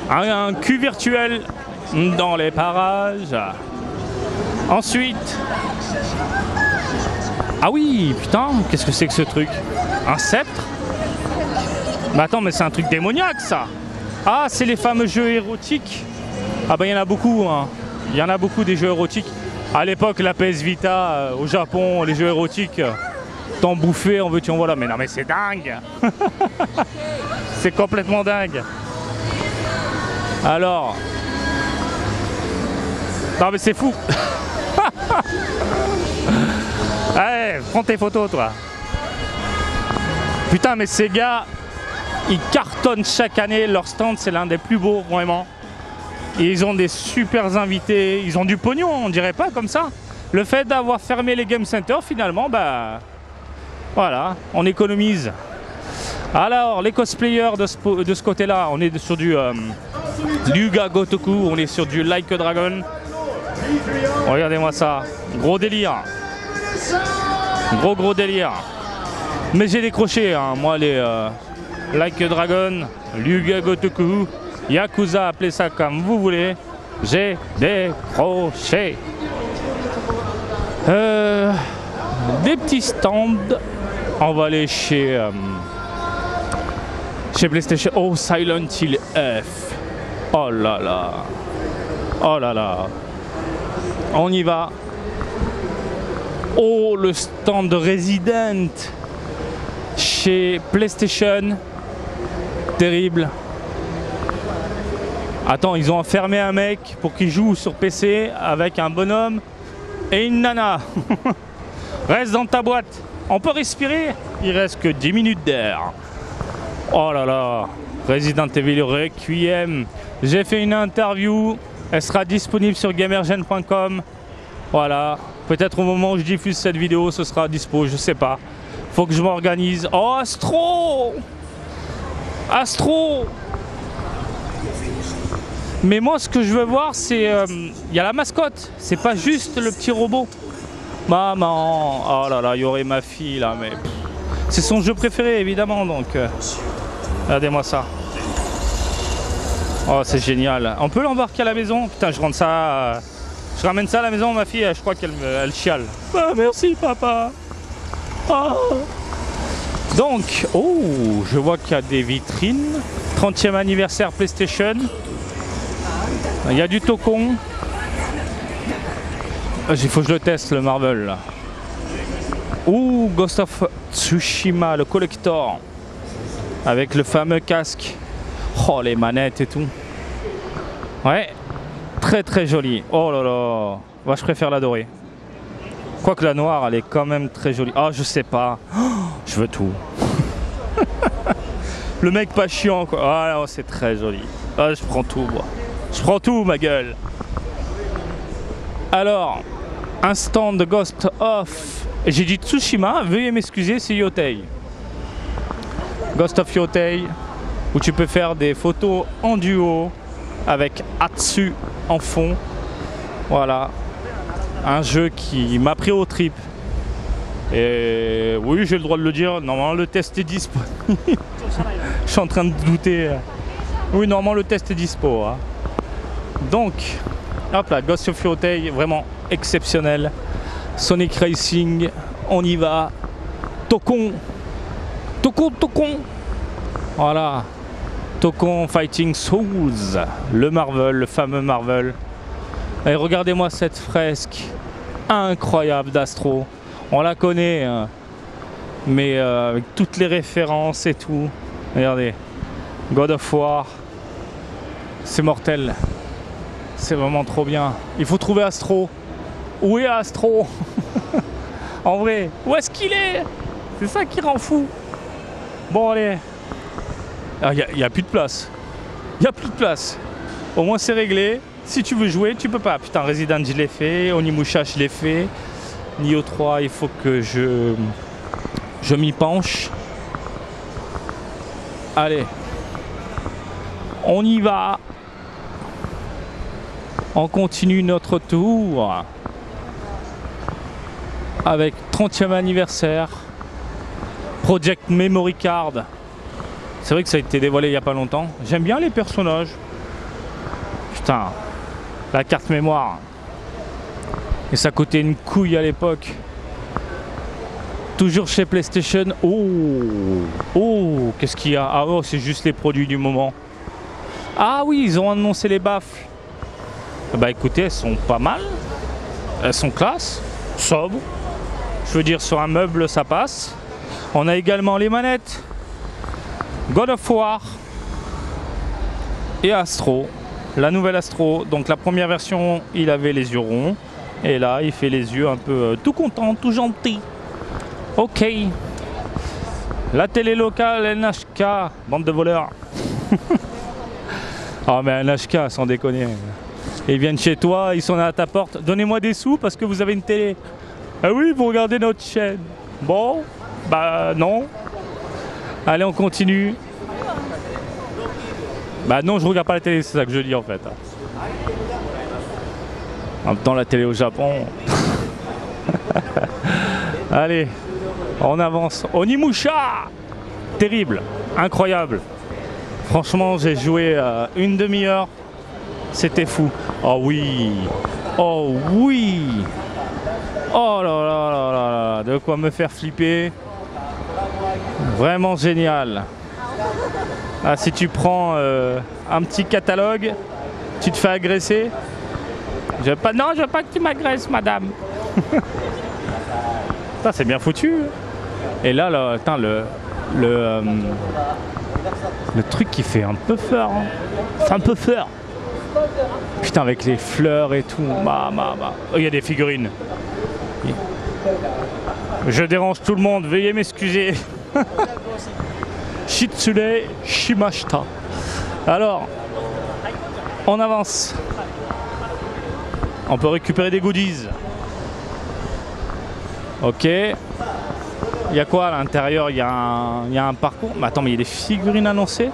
Speaker 1: un cul virtuel dans les parages. Ensuite, ah oui, putain, qu'est-ce que c'est que ce truc? Un sceptre? Mais attends, mais c'est un truc démoniaque ça. Ah, c'est les fameux jeux érotiques. Ah bah il y en a beaucoup, hein. Il y en a beaucoup des jeux érotiques. À l'époque, la PS Vita, au Japon, les jeux érotiques, t'en bouffais, en veux-tu en voilà. Mais non, mais c'est dingue. C'est complètement dingue. Alors, non mais c'est fou. Allez, prends tes photos, toi. Putain, mais ces gars, ils cartonnent chaque année. Leur stand, c'est l'un des plus beaux, vraiment. Et ils ont des super invités. Ils ont du pognon, on dirait pas comme ça. Le fait d'avoir fermé les Game Center, finalement, bah... voilà, on économise. Alors, les cosplayers de ce côté-là, on est sur du Ryuga Gotoku, on est sur du Like a Dragon. Regardez-moi ça, gros délire. Gros délire. Mais j'ai décroché, hein. Moi les Like a Dragon, Ryuga Gotoku, Yakuza, appelez ça comme vous voulez. J'ai décroché. Des petits stands. On va aller chez PlayStation. Oh, Silent Hill F. Oh là là. Oh là là. On y va. Oh, le stand de Resident chez PlayStation. Terrible. Attends, ils ont enfermé un mec pour qu'il joue sur PC avec un bonhomme et une nana. Reste dans ta boîte. On peut respirer. Il reste que 10 minutes d'air. Oh là là. Resident Evil Requiem. J'ai fait une interview. Elle sera disponible sur gamergen.com. Voilà. Peut-être au moment où je diffuse cette vidéo, ce sera dispo. Je sais pas. Faut que je m'organise. Oh, Astro! Astro! Mais moi, ce que je veux voir, c'est... y a la mascotte. C'est pas juste le petit robot. Maman. Oh là là, il y aurait ma fille là. Mais c'est son jeu préféré, évidemment. Donc, regardez-moi ça. Oh, c'est génial. On peut l'embarquer à la maison. Putain, je rentre ça... je ramène ça à la maison, ma fille, je crois qu'elle elle chiale. Ah, merci, papa. Ah. Donc, oh, je vois qu'il y a des vitrines. 30e anniversaire PlayStation. Il y a du Tokon. Il faut que je le teste, le Marvel. Là. Ouh, Ghost of Tsushima, le collector. Avec le fameux casque. Oh, les manettes et tout. Ouais, très très joli. Oh là là. Moi, je préfère la dorée. Quoique la noire, elle est quand même très jolie. Ah, je sais pas. Oh, je veux tout. Le mec pas chiant, quoi. Ah non, c'est très joli. Ah, je prends tout, moi. Je prends tout, ma gueule. Alors, un stand de Ghost of... J'ai dit Tsushima, veuillez m'excuser, c'est Yotei. Ghost of Yotei, où tu peux faire des photos en duo avec Atsu en fond. Voilà. Un jeu qui m'a pris aux tripes. Et oui, j'ai le droit de le dire, normalement le test est dispo. Je suis en train de douter. Oui, normalement le test est dispo. Hein. Donc, hop là, Ghost of Yotei, vraiment exceptionnel. Sonic Racing, on y va. Tokon. Tokon. Voilà. Tokon Fighting Souls. Le Marvel, le fameux Marvel. Et regardez-moi cette fresque incroyable d'Astro. On la connaît, hein. Mais avec toutes les références et tout. Regardez. God of War. C'est mortel. C'est vraiment trop bien. Il faut trouver Astro. Où est Astro? En vrai, où est-ce qu'il est? C'est ça qui rend fou. Bon, allez. Il n'y a plus de place. Il n'y a plus de place. Au moins, c'est réglé. Si tu veux jouer, tu peux pas. Putain, Resident, je l'ai fait. Onimusha, je l'ai fait. Nioh 3, il faut que je m'y penche. Allez. On y va. On continue notre tour. Avec 30e anniversaire. Project Memory Card. C'est vrai que ça a été dévoilé il n'y a pas longtemps. J'aime bien les personnages. Putain. La carte mémoire. Et ça coûtait une couille à l'époque. Toujours chez PlayStation. Oh, qu'est-ce qu'il y a? Ah oh, c'est juste les produits du moment. Ah oui, ils ont annoncé les baffles. Bah écoutez, elles sont pas mal. Elles sont classe, sobres. Je veux dire, sur un meuble, ça passe. On a également les manettes. God of War. Et Astro. La nouvelle Astro. Donc la première version, il avait les yeux ronds. Et là, il fait les yeux un peu tout content, tout gentil. Ok. La télé locale, NHK. Bande de voleurs. Ah mais NHK, sans déconner. Ils viennent chez toi, ils sont à ta porte. Donnez-moi des sous parce que vous avez une télé. Ah oui, vous regardez notre chaîne. Bon, bah non. Allez, on continue. Bah non, je regarde pas la télé, c'est ça que je dis en fait. En même temps, la télé au Japon. Allez, on avance. Onimusha! Terrible, incroyable. Franchement, j'ai joué une demi-heure. C'était fou. Oh oui. Oh oui. Oh là là là là là. De quoi me faire flipper. Vraiment génial. Ah, si tu prends un petit catalogue, tu te fais agresser. Non, je veux pas que tu m'agresses, madame. C'est bien foutu. Et là, le truc qui fait un peu peur. Hein. C'est un peu peur. Putain, avec les fleurs et tout. Oh, il y a des figurines. Je dérange tout le monde, veuillez m'excuser. Shitsune Shimashita. Alors, on avance. On peut récupérer des goodies. Ok. Il y a quoi à l'intérieur? Il y a un parcours. Mais attends, mais il y a des figurines annoncées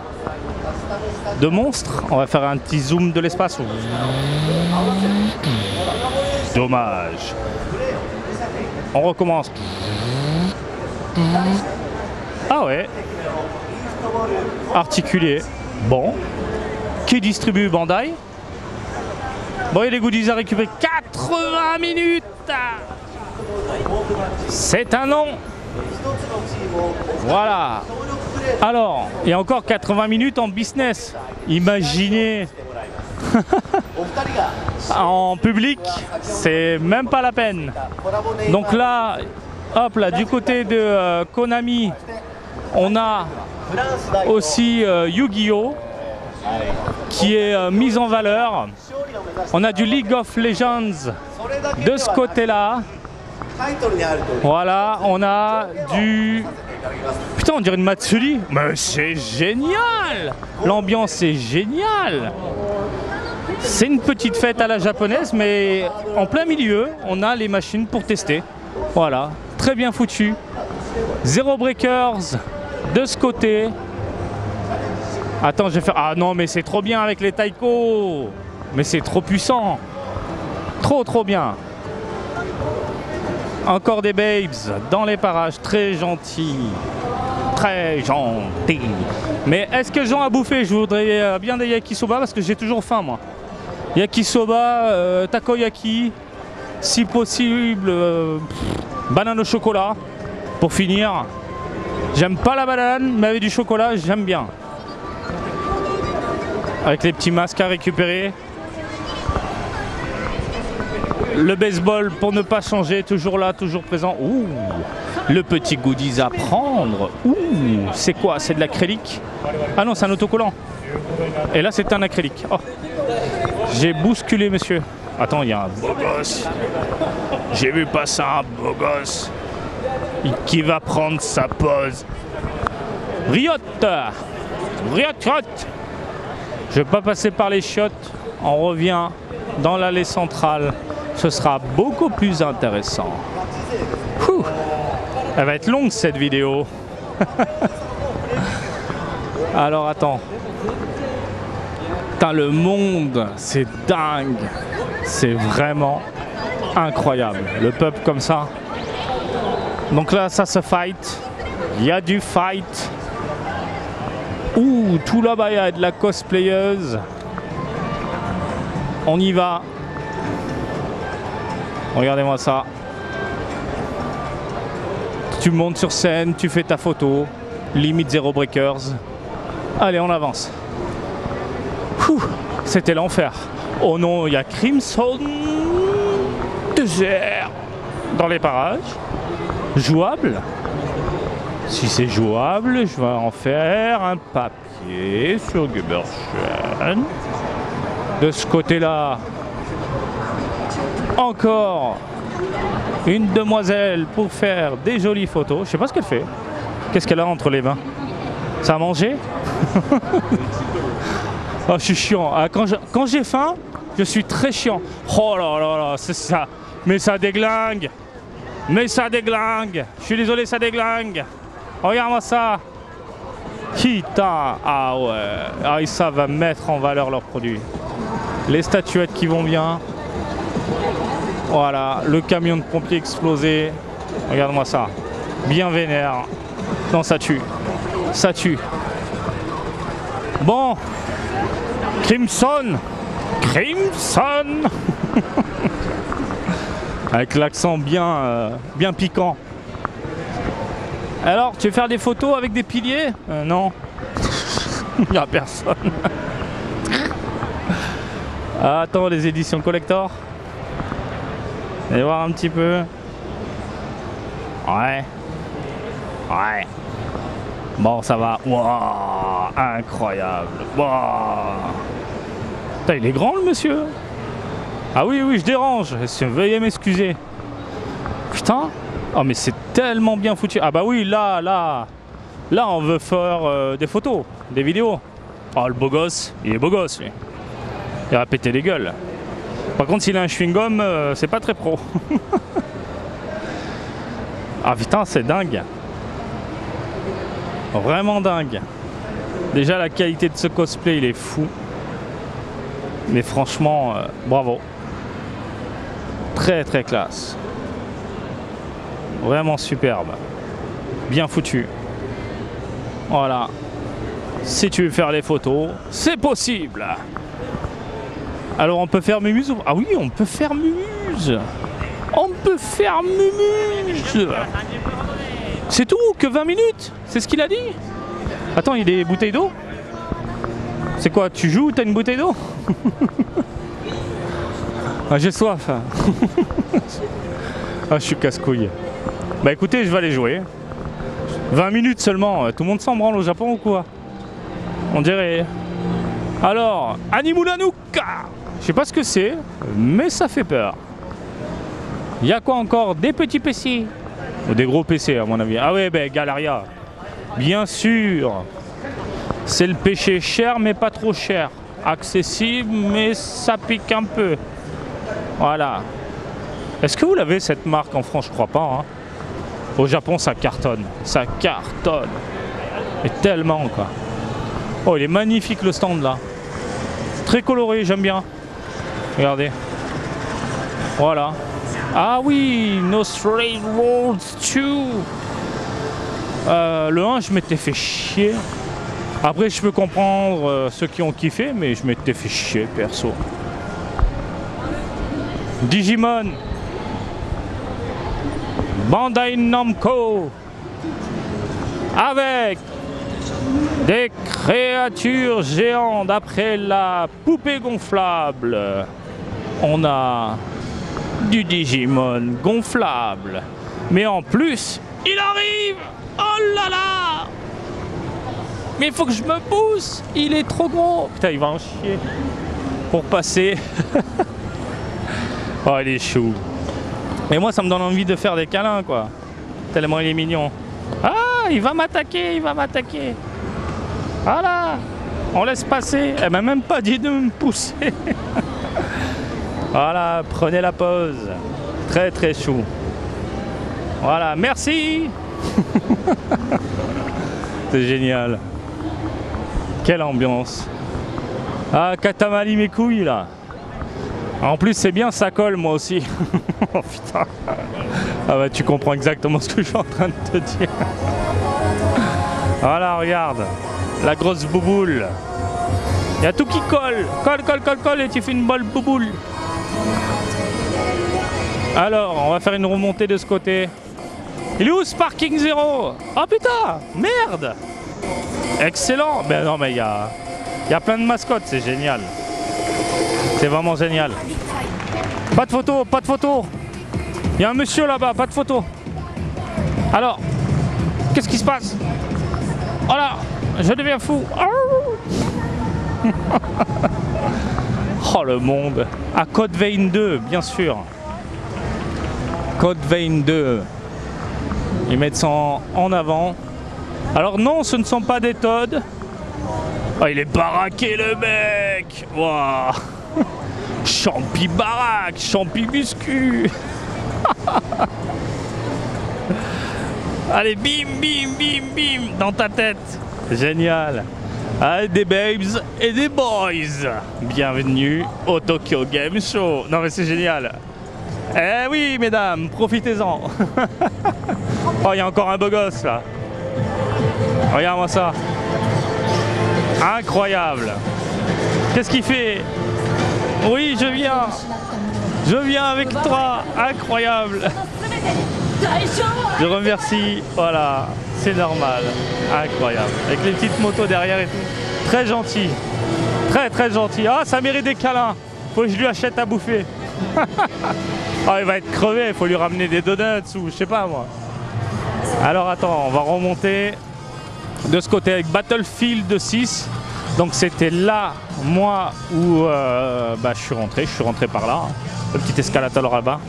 Speaker 1: de monstres. On va faire un petit zoom de l'espace. Dommage. On recommence. Ah ouais. Articulé. Bon. Qui distribue Bandai? Bon, il y a des goodies à récupérer. 80 minutes. C'est un nom. Voilà. Alors, il y a encore 80 minutes en business. Imaginez. En public, c'est même pas la peine. Donc là, hop là, du côté de Konami, on a aussi Yu-Gi-Oh! Qui est mise en valeur. On a du League of Legends de ce côté-là. Voilà, on a du... Putain, on dirait une Matsuri. Mais c'est génial! L'ambiance est géniale. C'est une petite fête à la japonaise, mais en plein milieu, on a les machines pour tester. Voilà, très bien foutu. Zero Breakers de ce côté. Attends, je vais faire... Ah non, mais c'est trop bien avec les taiko. Mais c'est trop puissant. Trop bien. Encore des babes dans les parages. Très gentils. Très gentils. Mais est-ce que j'en ai à bouffer? Je voudrais bien des yakisoba parce que j'ai toujours faim, moi. Yakisoba, takoyaki. Si possible, banane au chocolat. Pour finir. J'aime pas la banane, mais avec du chocolat, j'aime bien. Avec les petits masques à récupérer. Le baseball pour ne pas changer, toujours là, toujours présent. Ouh, le petit goodies à prendre. Ouh, c'est quoi? C'est de l'acrylique? Ah non, c'est un autocollant. Et là, c'est un acrylique. Oh, j'ai bousculé, monsieur. Attends, il y a un beau gosse. J'ai vu passer un beau gosse qui va prendre sa pause. Riotte. Je vais pas passer par les chiottes. On revient dans l'allée centrale. Ce sera beaucoup plus intéressant. Ouh. Elle va être longue cette vidéo. Alors attends. Putain, le monde, c'est dingue. C'est vraiment incroyable. Le peuple comme ça. Donc là, ça se fight. Il y a du fight. Ouh, tout là-bas, il y a de la cosplayeuse. On y va. Regardez-moi ça. Tu montes sur scène, tu fais ta photo. Limite Zero Breakers. Allez, on avance. C'était l'enfer. Oh non, il y a Crimson Desert dans les parages. Jouable. Si c'est jouable, je vais en faire un papier sur Guberchen. De ce côté-là, encore une demoiselle pour faire des jolies photos. Je sais pas ce qu'elle fait. Qu'est-ce qu'elle a entre les mains? Ça a mangé? Oh, je suis chiant. Ah, quand j'ai faim, je suis très chiant. Oh là là là, c'est ça. Mais ça déglingue. Mais ça déglingue. Je suis désolé, ça déglingue. Regarde-moi ça. Putain. Ah ouais. Ah, ils savent mettre en valeur leurs produits. Les statuettes qui vont bien. Voilà. Le camion de pompiers explosé. Regarde-moi ça. Bien vénère. Non, ça tue. Ça tue. Bon, Crimson, avec l'accent bien, bien piquant. Alors, tu veux faire des photos avec des piliers? Non, il n'y a personne. Ah, attends, les éditions collector. Allez voir un petit peu. Ouais. Ouais. Bon, ça va. Waouh, incroyable. Waouh. Putain, il est grand le monsieur. Ah oui, oui, je dérange. Veuillez m'excuser. Putain. Oh, mais c'est tellement bien foutu. Ah bah oui, là, on veut faire des photos, des vidéos. Oh, le beau gosse. Il est beau gosse, lui. Il va péter les gueules. Par contre, s'il a un chewing-gum, c'est pas très pro. Ah putain, c'est dingue. Vraiment dingue. Déjà, la qualité de ce cosplay, il est fou. Mais franchement, bravo. Très très classe. Vraiment superbe. Bien foutu. Voilà. Si tu veux faire les photos, c'est possible. Alors on peut faire Mumuse ou... Ah oui, on peut faire Mumuse. On peut faire Mumuse. C'est tout, que 20 minutes. C'est ce qu'il a dit. Attends, il y a des bouteilles d'eau. C'est quoi, tu joues, t'as une bouteille d'eau? Ah, j'ai soif. Ah, je suis casse-couille. Bah écoutez, je vais aller jouer. 20 minutes seulement. Tout le monde s'en branle au Japon ou quoi? On dirait. Alors, Animulanuka. Je sais pas ce que c'est, mais ça fait peur. Il y a quoi encore? Des petits PC. Ou des gros PC à mon avis. Ah ouais, ben Galeria. Bien sûr. C'est le péché cher mais pas trop cher. Accessible mais ça pique un peu. Voilà. Est-ce que vous l'avez cette marque en France? Je crois pas. Hein. Au Japon ça cartonne. Ça cartonne. Et tellement quoi. Oh, il est magnifique le stand là. Très coloré, j'aime bien. Regardez. Voilà. Ah oui, No Stray Roads 2. Le 1, je m'étais fait chier. Après, je peux comprendre ceux qui ont kiffé, mais je m'étais fait chier, perso. Digimon. Bandai Namco. Avec des créatures géantes d'après la poupée gonflable. On a du Digimon gonflable. Mais en plus, il arrive. Oh là là. Mais il faut que je me pousse. Il est trop gros. Putain, il va en chier. Pour passer. Oh, il est chou. Mais moi, ça me donne envie de faire des câlins, quoi. Tellement il est mignon. Ah, il va m'attaquer, il va m'attaquer. Voilà. On laisse passer. Elle m'a même pas dit de me pousser. Voilà, prenez la pause. Très très chou. Voilà, merci. C'est génial. Quelle ambiance. Ah, Katamari mes couilles là. En plus c'est bien, ça colle moi aussi. Oh putain. Ah bah tu comprends exactement ce que je suis en train de te dire. Voilà, regarde. La grosse bouboule. Il y a tout qui colle. Colle, colle, colle, colle et tu fais une bonne bouboule. Alors, on va faire une remontée de ce côté. Il est où ce parking zéro? Oh putain, merde. Excellent. Ben non mais il y a plein de mascottes, c'est génial. C'est vraiment génial. Pas de photo, pas de photo. Il y a un monsieur là-bas, pas de photo. Alors, qu'est-ce qui se passe? Oh là, je deviens fou. Oh le monde. À Code Vein 2, bien sûr. Code Vein 2. Ils mettent ça en avant. Alors non, ce ne sont pas des Toads. Oh, il est baraqué le mec. Waouh. Champi baraque, champi muscu. Allez, bim, bim, bim, bim, dans ta tête. Génial. Allez, des babes et des boys. Bienvenue au Tokyo Game Show. Non mais c'est génial. Eh oui, mesdames, profitez-en. Oh, il y a encore un beau gosse là. Regarde-moi ça. Incroyable. Qu'est-ce qu'il fait? Oui, je viens. Je viens avec toi. Incroyable. Je remercie. Voilà, c'est normal. Incroyable. Avec les petites motos derrière et tout. Très gentil. Très très gentil. Ah, ça mérite des câlins. Faut que je lui achète à bouffer. Oh, il va être crevé. Il faut lui ramener des donuts ou je sais pas moi. Alors attends, on va remonter de ce côté avec Battlefield 6. Donc c'était là, moi, où je suis rentré par là. Le petit escalator là-bas.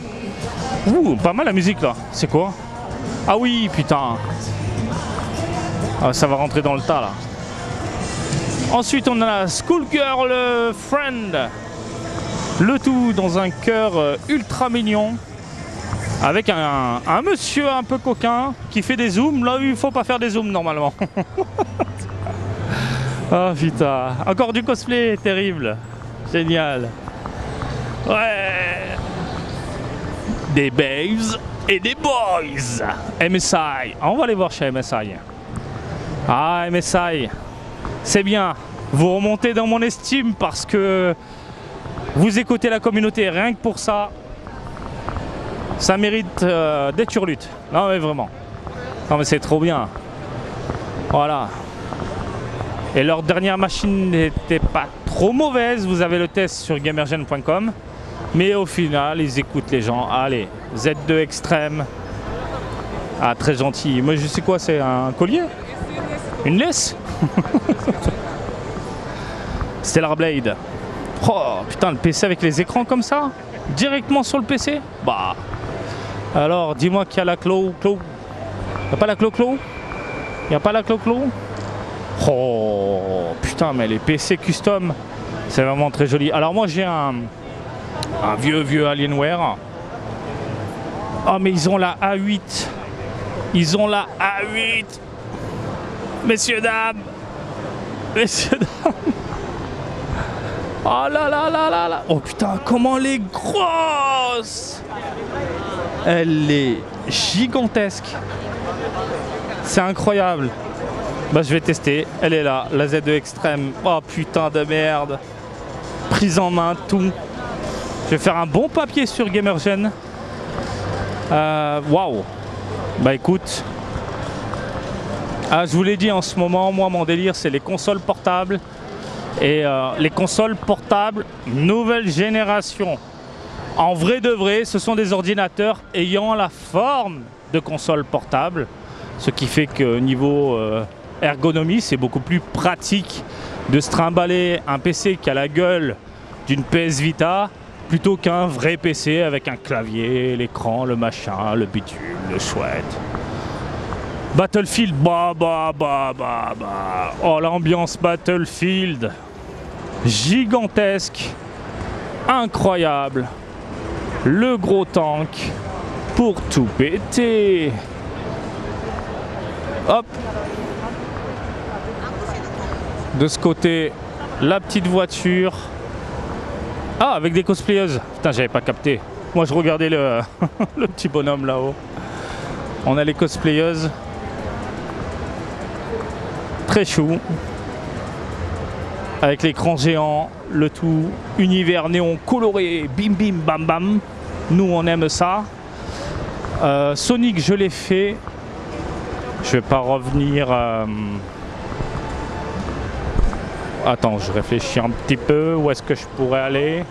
Speaker 1: Ouh, pas mal la musique là. C'est quoi? Ah oui, putain. Ah, ça va rentrer dans le tas là. Ensuite on a la Schoolgirl Friend. Le tout dans un cœur ultra mignon. Avec un monsieur un peu coquin qui fait des zooms là où il faut pas faire des zooms normalement. Oh putain, encore du cosplay, terrible. Génial. Ouais. Des babes et des boys. MSI. On va aller voir chez MSI. Ah, MSI. C'est bien. Vous remontez dans mon estime parce que vous écoutez la communauté. Rien que pour ça, ça mérite des turlutes. Non mais vraiment. Non mais c'est trop bien. Voilà. Et leur dernière machine n'était pas trop mauvaise. Vous avez le test sur gamergen.com. Mais au final, ils écoutent les gens. Allez, Z2 Extreme. Ah, très gentil. Moi, je sais quoi, c'est un collier? Une laisse? Stellar Blade. Oh, putain, le PC avec les écrans comme ça? Directement sur le PC? Bah. Alors, dis-moi qu'il y a la clo. Y'a pas la clo? Y'a pas la clo? Oh, putain, mais les PC custom, c'est vraiment très joli. Alors moi, j'ai un vieux Alienware. Oh, mais ils ont la A8. Ils ont la A8. Messieurs, dames. Oh là là là là là. Oh putain, comment elle est grosse. Elle est gigantesque. C'est incroyable. Bah je vais tester. Elle est là, la Z2 Extreme. Oh putain de merde. Prise en main, tout. Je vais faire un bon papier sur Gamergen. Waouh. Bah écoute. Ah, je vous l'ai dit, en ce moment, moi mon délire c'est les consoles portables. Et les consoles portables nouvelle génération. En vrai de vrai, ce sont des ordinateurs ayant la forme de console portable. Ce qui fait que niveau ergonomie, c'est beaucoup plus pratique de se trimballer un PC qui a la gueule d'une PS Vita plutôt qu'un vrai PC avec un clavier, l'écran, le machin, le bitume, le chouette. Battlefield, oh l'ambiance Battlefield, gigantesque, incroyable, le gros tank pour tout péter. Hop. De ce côté, la petite voiture. Ah, avec des cosplayeuses. Putain, j'avais pas capté. Moi, je regardais le, le petit bonhomme là-haut. On a les cosplayeuses. Très chou. Avec l'écran géant, le tout univers néon coloré, bim bim bam bam. Nous, on aime ça. Sonic, je l'ai fait. Je vais pas revenir. Attends, je réfléchis un petit peu. Où est-ce que je pourrais aller?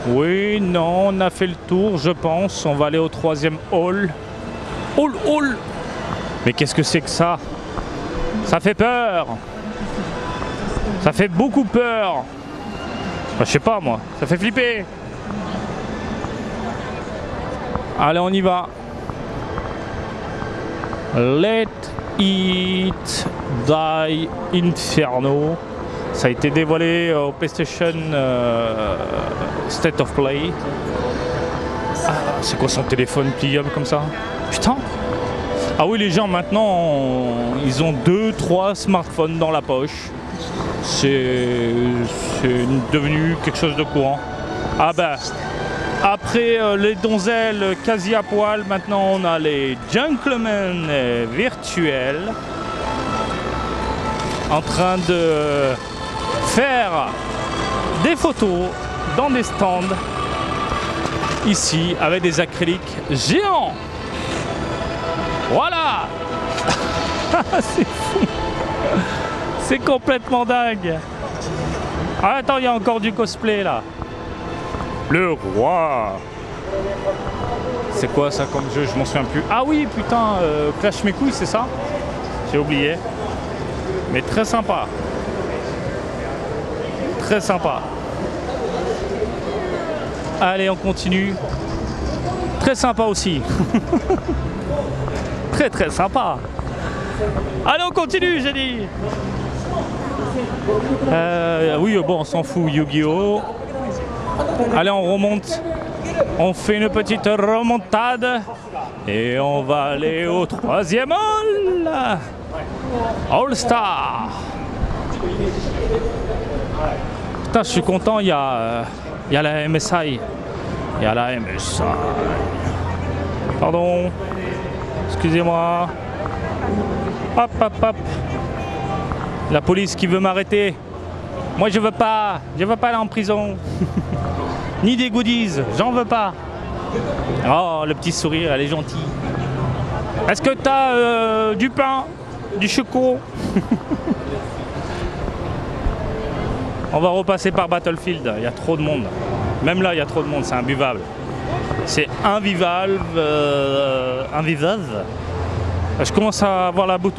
Speaker 1: Oui, non, on a fait le tour, je pense. On va aller au 3e hall. Hall. Mais qu'est-ce que c'est que ça? Ça fait peur. Ça fait beaucoup peur. Enfin, je sais pas moi. Ça fait flipper. Allez, on y va. Let It Die Inferno. Ça a été dévoilé au PlayStation State of Play. Ah, c'est quoi son téléphone pliable comme ça? Putain. Ah oui, les gens maintenant, ils ont 2-3 smartphones dans la poche. C'est devenu quelque chose de courant. Ah bah, après les donzelles quasi à poil, maintenant on a les gentlemen virtuels. en train de faire des photos dans des stands ici avec des acryliques géants. Voilà. C'est fou. C'est complètement dingue. Ah, attends, il y a encore du cosplay là. Le roi. C'est quoi ça comme jeu? Je m'en souviens plus. Ah oui, putain, Clash mes couilles, c'est ça? J'ai oublié. Mais très sympa. Très sympa. Allez, on continue. Très sympa aussi. Très très sympa. Allez, on continue, j'ai dit. Oui, bon, on s'en fout, Yu-Gi-Oh! Allez, on remonte. On fait une petite remontade. Et on va aller au 3e hall. All Star. Putain, je suis content, il y a la MSI. Il y a la MSI. Pardon. Excusez-moi. Hop, hop, hop. La police qui veut m'arrêter. Moi, je veux pas aller en prison. Ni des goodies, j'en veux pas. Oh, le petit sourire, elle est gentille. Est-ce que t'as du pain, du chocolat? On va repasser par Battlefield, il y a trop de monde. Même là, il y a trop de monde, c'est imbuvable. C'est invivable. Invivable. Je commence à avoir la bouche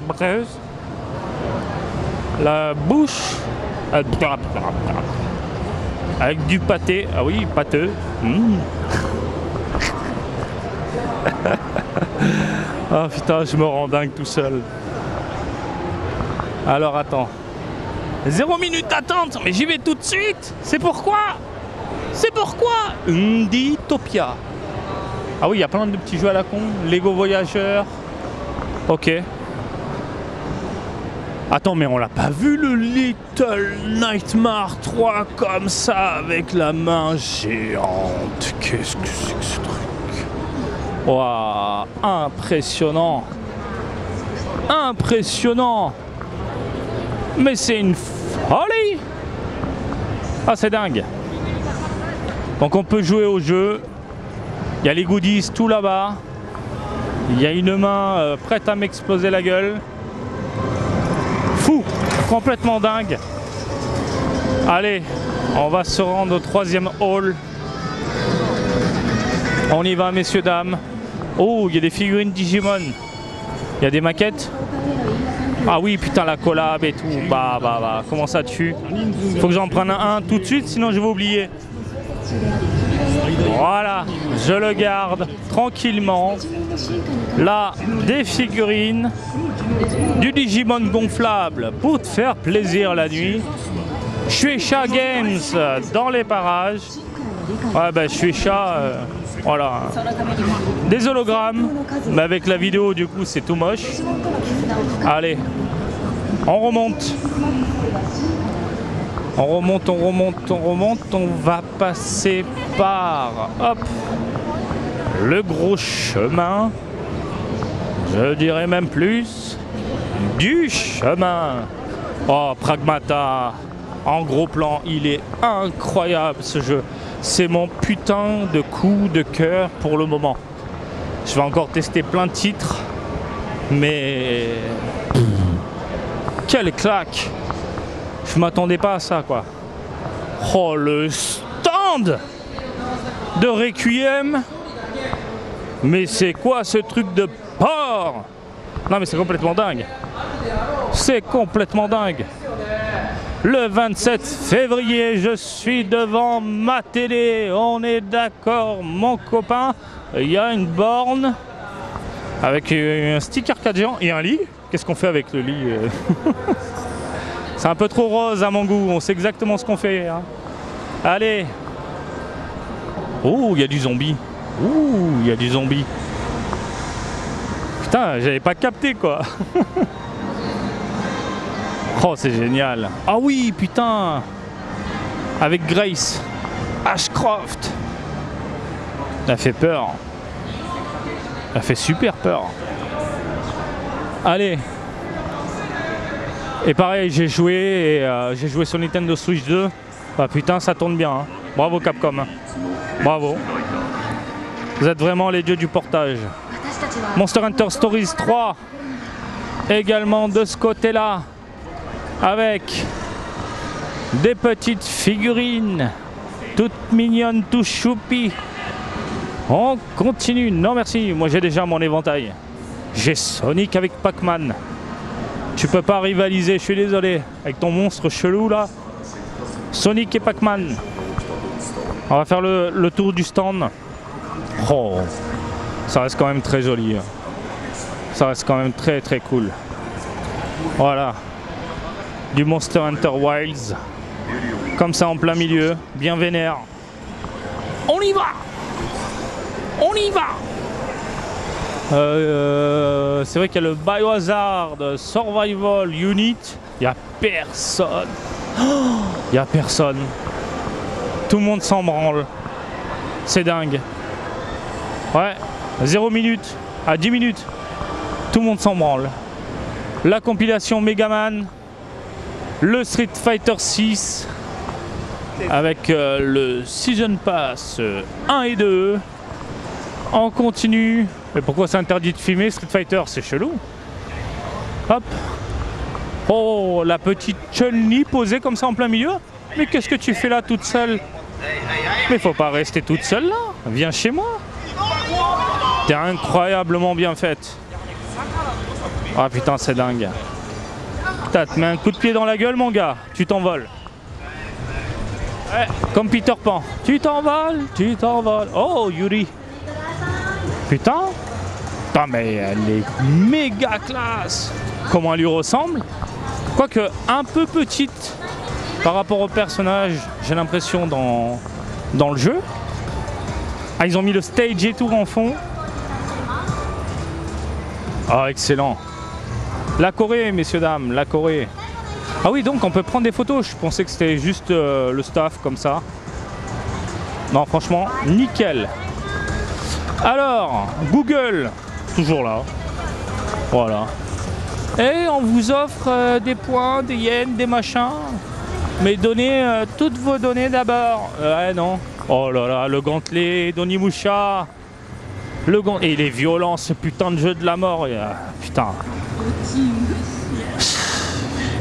Speaker 1: brailleuse. La bouche avec du pâté. Ah oui, pâteux. Oh putain, je me rends dingue tout seul. Alors attends. 0 minute d'attente, mais j'y vais tout de suite. C'est pourquoi Inditopia. Ah oui, il y a plein de petits jeux à la con. Lego Voyageur. Ok. Attends, mais on l'a pas vu le Little Nightmare 3 comme ça avec la main géante. Qu'est-ce que c'est que ce truc? Waouh, impressionnant. Impressionnant. Mais c'est une folie. Ah, c'est dingue. Donc on peut jouer au jeu. Il y a les goodies tout là-bas. Il y a une main prête à m'exploser la gueule. Fou, complètement dingue. Allez, on va se rendre au 3e hall. On y va, messieurs, dames. Oh, il y a des figurines Digimon. Il y a des maquettes. Ah oui, putain, la collab et tout. Bah, comment ça tue? Faut que j'en prenne un tout de suite, sinon je vais oublier. Voilà, je le garde tranquillement. Là, des figurines, du Digimon gonflable pour te faire plaisir la nuit. Shueisha Games dans les parages. Ouais, ben Shueisha, voilà. Des hologrammes, mais avec la vidéo, du coup, c'est tout moche. Allez, on remonte. On remonte, on remonte, on remonte. On va passer par, hop, le gros chemin. Je dirais même plus, du chemin. Oh, Pragmata, en gros plan, il est incroyable ce jeu. C'est mon putain de coup de cœur pour le moment. Je vais encore tester plein de titres, mais quelle claque! Je m'attendais pas à ça, quoi. Oh, le stand de Requiem. Mais c'est quoi ce truc de porc? Non, mais c'est complètement dingue. C'est complètement dingue. Le 27 février, je suis devant ma télé. On est d'accord, mon copain. Il y a une borne avec un stick arcade géant et un lit. Qu'est-ce qu'on fait avec le lit? C'est un peu trop rose à mon goût. On sait exactement ce qu'on fait, hein. Allez. Oh, il y a du zombie. Ouh, il y a du zombie. Putain, j'avais pas capté, quoi. Oh, c'est génial. Ah oui, putain. Avec Grace. Ashcroft. Elle fait peur. Elle fait super peur. Allez. Et pareil, j'ai joué sur Nintendo Switch 2. Bah putain, ça tourne bien. Hein. Bravo Capcom. Bravo. Vous êtes vraiment les dieux du portage. Monster Hunter Stories 3. Également de ce côté-là. Avec des petites figurines. Toutes mignonnes, tout choupi. On continue. Non merci, moi j'ai déjà mon éventail. J'ai Sonic avec Pac-Man. Tu peux pas rivaliser, je suis désolé. Avec ton monstre chelou là. Sonic et Pac-Man. On va faire le tour du stand. Oh, ça reste quand même très joli. Ça reste quand même très très cool. Voilà. Du Monster Hunter Wilds. Comme ça en plein milieu. Bien vénère. On y va! On y va! C'est vrai qu'il y a le Biohazard Survival Unit. Il n'y a personne. Il n'y a personne. Tout le monde s'en branle. C'est dingue. Ouais, 0 minutes à 10 minutes. Tout le monde s'en branle. La compilation Megaman. Le Street Fighter 6. Avec le Season Pass 1 et 2. On continue. Mais pourquoi c'est interdit de filmer Street Fighter? C'est chelou. Hop. Oh, la petite Chun-Li posée comme ça en plein milieu. Mais qu'est-ce que tu fais là toute seule? Mais faut pas rester toute seule là. Viens chez moi. T'es incroyablement bien faite. Ah putain, c'est dingue. Putain, te mets un coup de pied dans la gueule mon gars. Tu t'envoles. Ouais, comme Peter Pan. Tu t'envoles, tu t'envoles. Oh, Yuri. Putain. Putain, mais elle est méga classe. Comment elle lui ressemble. Quoique un peu petite par rapport au personnage, j'ai l'impression dans le jeu. Ah, ils ont mis le stage et tout en fond. Ah, excellent. La Corée, messieurs, dames, la Corée. Ah oui, donc on peut prendre des photos. Je pensais que c'était juste le staff comme ça. Non, franchement, nickel. Alors, Google, toujours là. Voilà. Et on vous offre des points, des yens, des machins. Mais donnez toutes vos données d'abord. Ouais, non. Oh là là, le gantelet d'Onimusha. Le gantelet. Et il est violent, ce putain de jeu de la mort. Putain.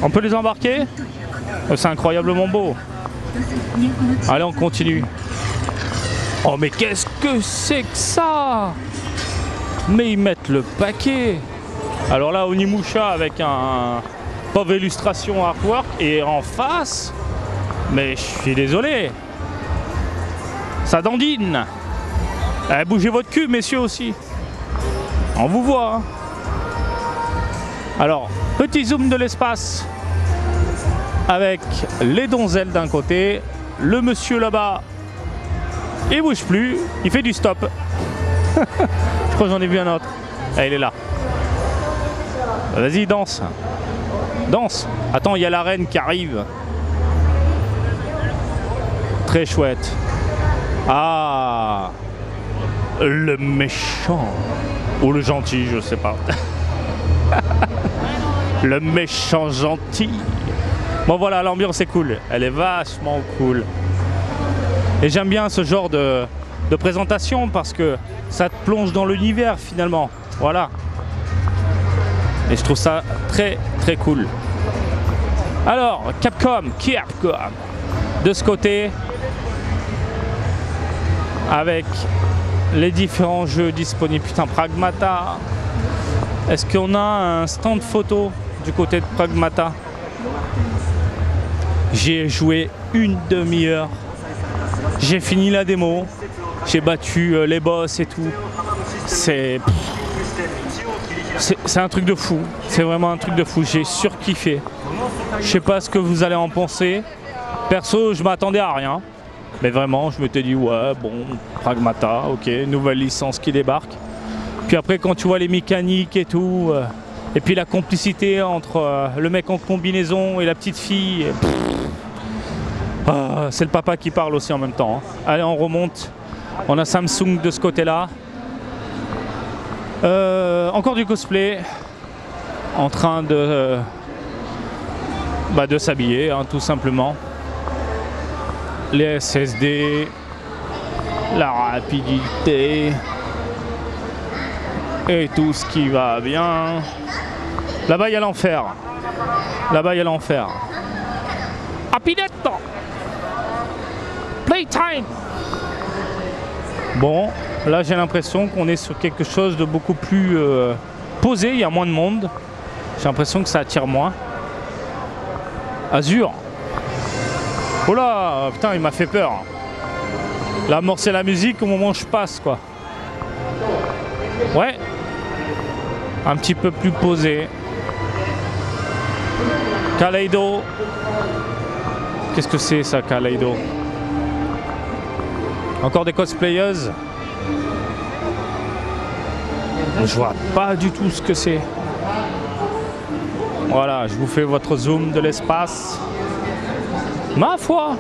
Speaker 1: On peut les embarquer? C'est incroyablement beau. Allez, on continue. Oh, mais qu'est-ce que c'est que ça? Mais ils mettent le paquet. Alors là, Onimusha avec un pauvre illustration artwork et en face, mais je suis désolé, ça dandine. Eh, bougez votre cul, messieurs aussi. On vous voit. Hein. Alors, petit zoom de l'espace avec les donzelles d'un côté, le monsieur là-bas, il bouge plus, il fait du stop. Je crois que j'en ai vu un autre. Ah, il est là. Vas-y, danse. Danse. Attends, il y a la reine qui arrive. Très chouette. Ah, le méchant. Ou le gentil, je sais pas. Le méchant gentil. Bon voilà, l'ambiance est cool. Elle est vachement cool. Et j'aime bien ce genre de présentation parce que ça te plonge dans l'univers finalement. Voilà. Et je trouve ça très très cool. Alors, Capcom. De ce côté, avec les différents jeux disponibles. Putain, Pragmata. Est-ce qu'on a un stand photo du côté de Pragmata? J'ai joué une demi-heure. J'ai fini la démo. J'ai battu les boss et tout. C'est un truc de fou. C'est vraiment un truc de fou. J'ai surkiffé. Je sais pas ce que vous allez en penser. Perso, je m'attendais à rien. Mais vraiment, je m'étais dit, ouais, bon, Pragmata, ok, nouvelle licence qui débarque. Puis après, quand tu vois les mécaniques et tout, et puis la complicité entre le mec en combinaison et la petite fille, c'est le papa qui parle aussi en même temps. Hein. Allez, on remonte. On a Samsung de ce côté-là. Encore du cosplay. En train de de s'habiller, hein, tout simplement. Les SSD, la rapidité et tout ce qui va bien. Là-bas, il y a l'enfer. Là-bas, il y a l'enfer. Rapidetto. Playtime. Bon, là, j'ai l'impression qu'on est sur quelque chose de beaucoup plus posé. Il y a moins de monde. J'ai l'impression que ça attire moins. Azur. Oh là, putain, il m'a fait peur. Là, amorcer la musique au moment où je passe, quoi. Ouais. Un petit peu plus posé. Kaleido. Qu'est-ce que c'est ça, Kaleido? Encore des cosplayeuses. Je vois pas du tout ce que c'est. Voilà, je vous fais votre zoom de l'espace. Ma foi,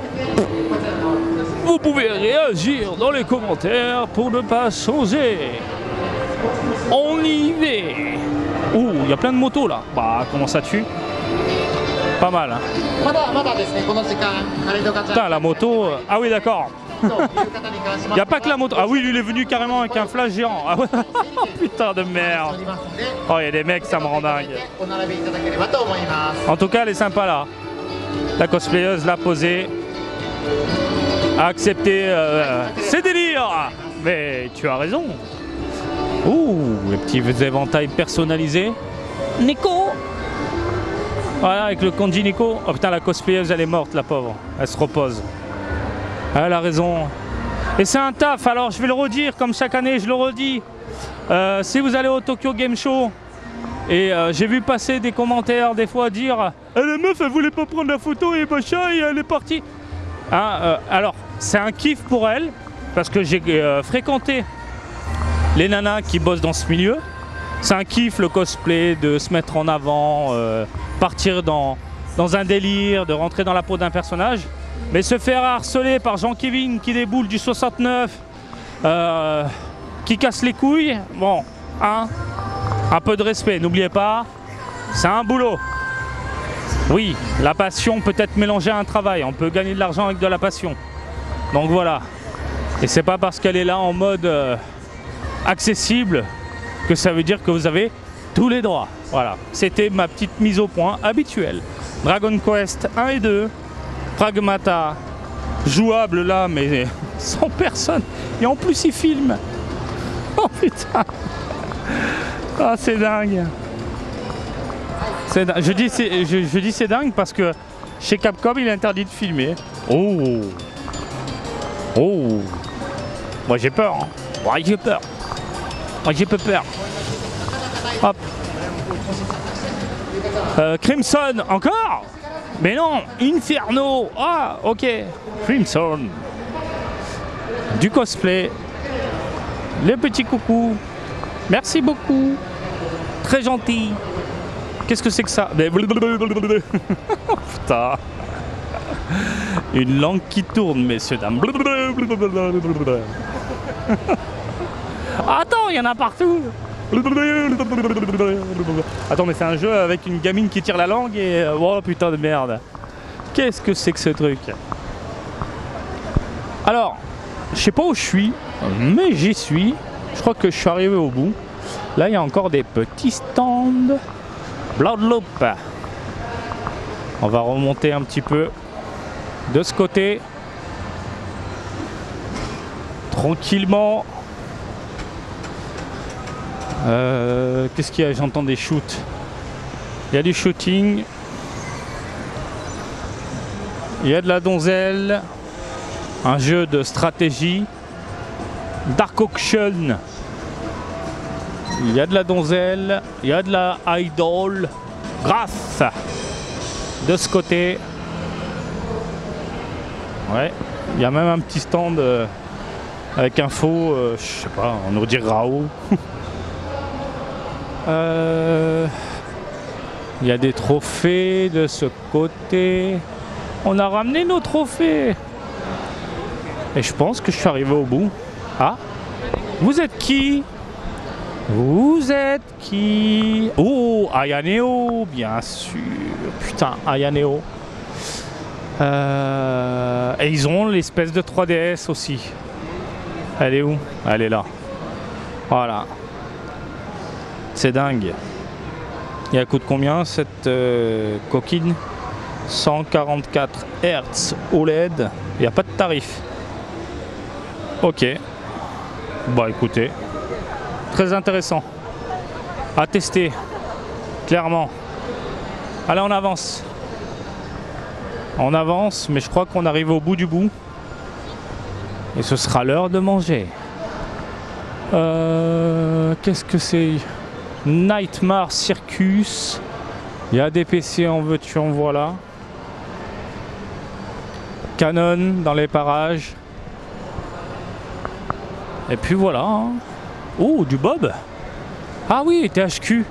Speaker 1: vous pouvez réagir dans les commentaires pour ne pas changer. On y va. Ouh, il y a plein de motos là. Bah, comment ça tue? Pas mal, hein. Putain, la moto... Ah oui, d'accord. Il n'y a pas que la moto. Ah oui, lui, il est venu carrément avec un flash géant. Ah ouais. Putain de merde. Oh, il y a des mecs, ça me rend dingue. En tout cas, elle est sympa là. La cosplayeuse l'a posée. A accepté ses délires. Mais tu as raison. Ouh, les petits éventails personnalisés. Nico. Voilà, avec le kanji Nico. Oh putain, la cosplayeuse, elle est morte, la pauvre. Elle se repose. Elle a raison. Et c'est un taf, alors je vais le redire, comme chaque année, je le redis. Si vous allez au Tokyo Game Show, et j'ai vu passer des commentaires des fois dire la meuf, elle voulait pas prendre la photo et machin, et elle est partie. Hein, alors, c'est un kiff pour elle, parce que j'ai fréquenté les nanas qui bossent dans ce milieu. C'est un kiff, le cosplay, de se mettre en avant, partir dans un délire, de rentrer dans la peau d'un personnage. Mais se faire harceler par Jean-Kevin qui déboule du 69, qui casse les couilles, bon, hein, un peu de respect, n'oubliez pas, c'est un boulot. Oui, la passion peut être mélangée à un travail, on peut gagner de l'argent avec de la passion. Donc voilà, et c'est pas parce qu'elle est là en mode accessible que ça veut dire que vous avez tous les droits. Voilà, c'était ma petite mise au point habituelle. Dragon Quest 1 et 2. Pragmata, jouable là, mais sans personne. Et en plus, il filme. Oh putain. Ah, c'est dingue. Je dis c'est dingue parce que chez Capcom, il est interdit de filmer. Oh. Oh. Moi, j'ai peur. Hein. Moi, j'ai peur. Moi, j'ai peu peur. Hop. Crimson, encore? Mais non, Inferno. Ah, ok. Crimson. Du cosplay. Les petits coucous. Merci beaucoup. Très gentil. Qu'est-ce que c'est que ça? Oh, putain. Une langue qui tourne, messieurs, dames. Attends, il y en a partout. Attends, mais c'est un jeu avec une gamine qui tire la langue et... Oh putain de merde. Qu'est-ce que c'est que ce truc? Alors, je sais pas où je suis, mais j'y suis. Je crois que je suis arrivé au bout. Là, il y a encore des petits stands. Bloodloop. On va remonter un petit peu de ce côté. Tranquillement. Qu'est-ce qu'il y a? J'entends des shoots. Il y a du shooting. Il y a de la donzelle. Un jeu de stratégie. Dark Auction. Il y a de la donzelle. Il y a de la idol. Grâce. De ce côté. Ouais. Il y a même un petit stand avec un faux, je sais pas, on aurait dit Rao. Il y a des trophées de ce côté. On a ramené nos trophées. Et je pense que je suis arrivé au bout. Ah, vous êtes qui?
Speaker 2: Vous êtes qui? Oh, Aya Neo, bien sûr. Putain, Aya Neo. Et ils ont l'espèce de 3DS aussi. Elle est où? Elle est là. Voilà. C'est dingue. Et elle coûte combien cette coquine? 144 Hz OLED. Il n'y a pas de tarif. Ok. Bah écoutez. Très intéressant. À tester. Clairement. Allez, on avance. On avance, mais je crois qu'on arrive au bout du bout. Et ce sera l'heure de manger. Qu'est-ce que c'est? Nightmare Circus. Il y a des PC en veux-tu en voilà. Canon dans les parages. Et puis voilà. Oh, du Bob. Ah oui, THQ.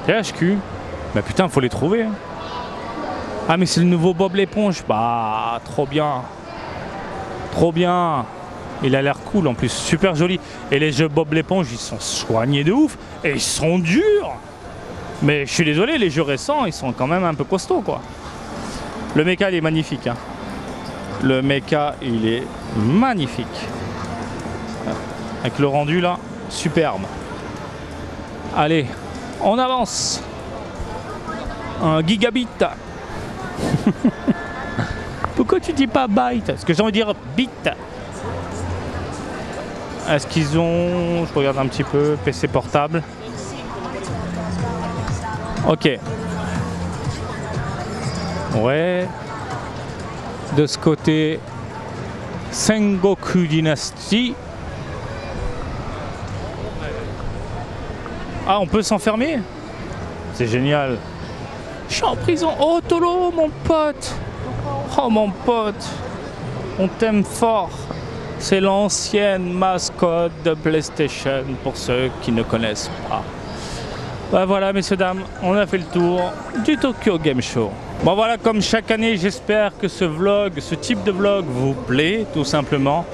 Speaker 2: THQ. Mais putain, faut les trouver. Ah mais c'est le nouveau Bob l'éponge. Bah, trop bien. Trop bien. Il a l'air cool en plus, super joli. Et les jeux Bob l'éponge, ils sont soignés de ouf. Et ils sont durs. Mais je suis désolé, les jeux récents, ils sont quand même un peu costauds quoi. Le méca, il est magnifique. Hein. Le méca, il est magnifique. Avec le rendu là, superbe. Allez, on avance. Un gigabit. Pourquoi tu dis pas byte? Parce que j'ai envie de dire bit. Est-ce qu'ils ont... Je regarde un petit peu. PC portable. Ok. Ouais. De ce côté, Sengoku Dynasty. Ah, on peut s'enfermer? C'est génial. Je suis en prison. Oh, Tolo, mon pote. Oh, mon pote. On t'aime fort. C'est l'ancienne mascotte de PlayStation, pour ceux qui ne connaissent pas. Ben voilà, messieurs, dames, on a fait le tour du Tokyo Game Show. Bon voilà, comme chaque année, j'espère que ce vlog, ce type de vlog vous plaît, tout simplement.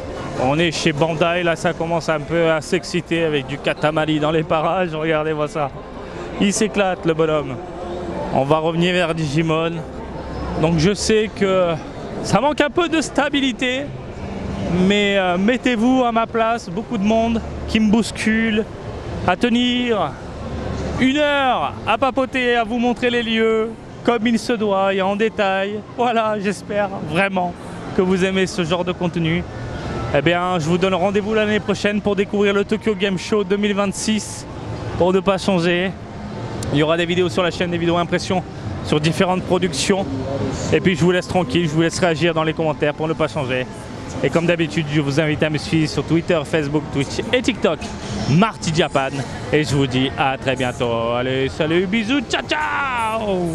Speaker 2: On est chez Bandai, là ça commence un peu à s'exciter avec du Katamari dans les parages, regardez-moi ça. Il s'éclate le bonhomme. On va revenir vers Digimon. Donc je sais que ça manque un peu de stabilité, mais mettez-vous à ma place, beaucoup de monde qui me bouscule, à tenir 1 heure à papoter, à vous montrer les lieux comme il se doit et en détail. Voilà, j'espère vraiment que vous aimez ce genre de contenu. Eh bien, je vous donne rendez-vous l'année prochaine pour découvrir le Tokyo Game Show 2026. Pour ne pas changer, il y aura des vidéos sur la chaîne, des vidéos impressions sur différentes productions. Et puis je vous laisse tranquille, je vous laisse réagir dans les commentaires pour ne pas changer. Et comme d'habitude, je vous invite à me suivre sur Twitter, Facebook, Twitch et TikTok, Marty Japan. Et je vous dis à très bientôt. Allez, salut, bisous, ciao, ciao!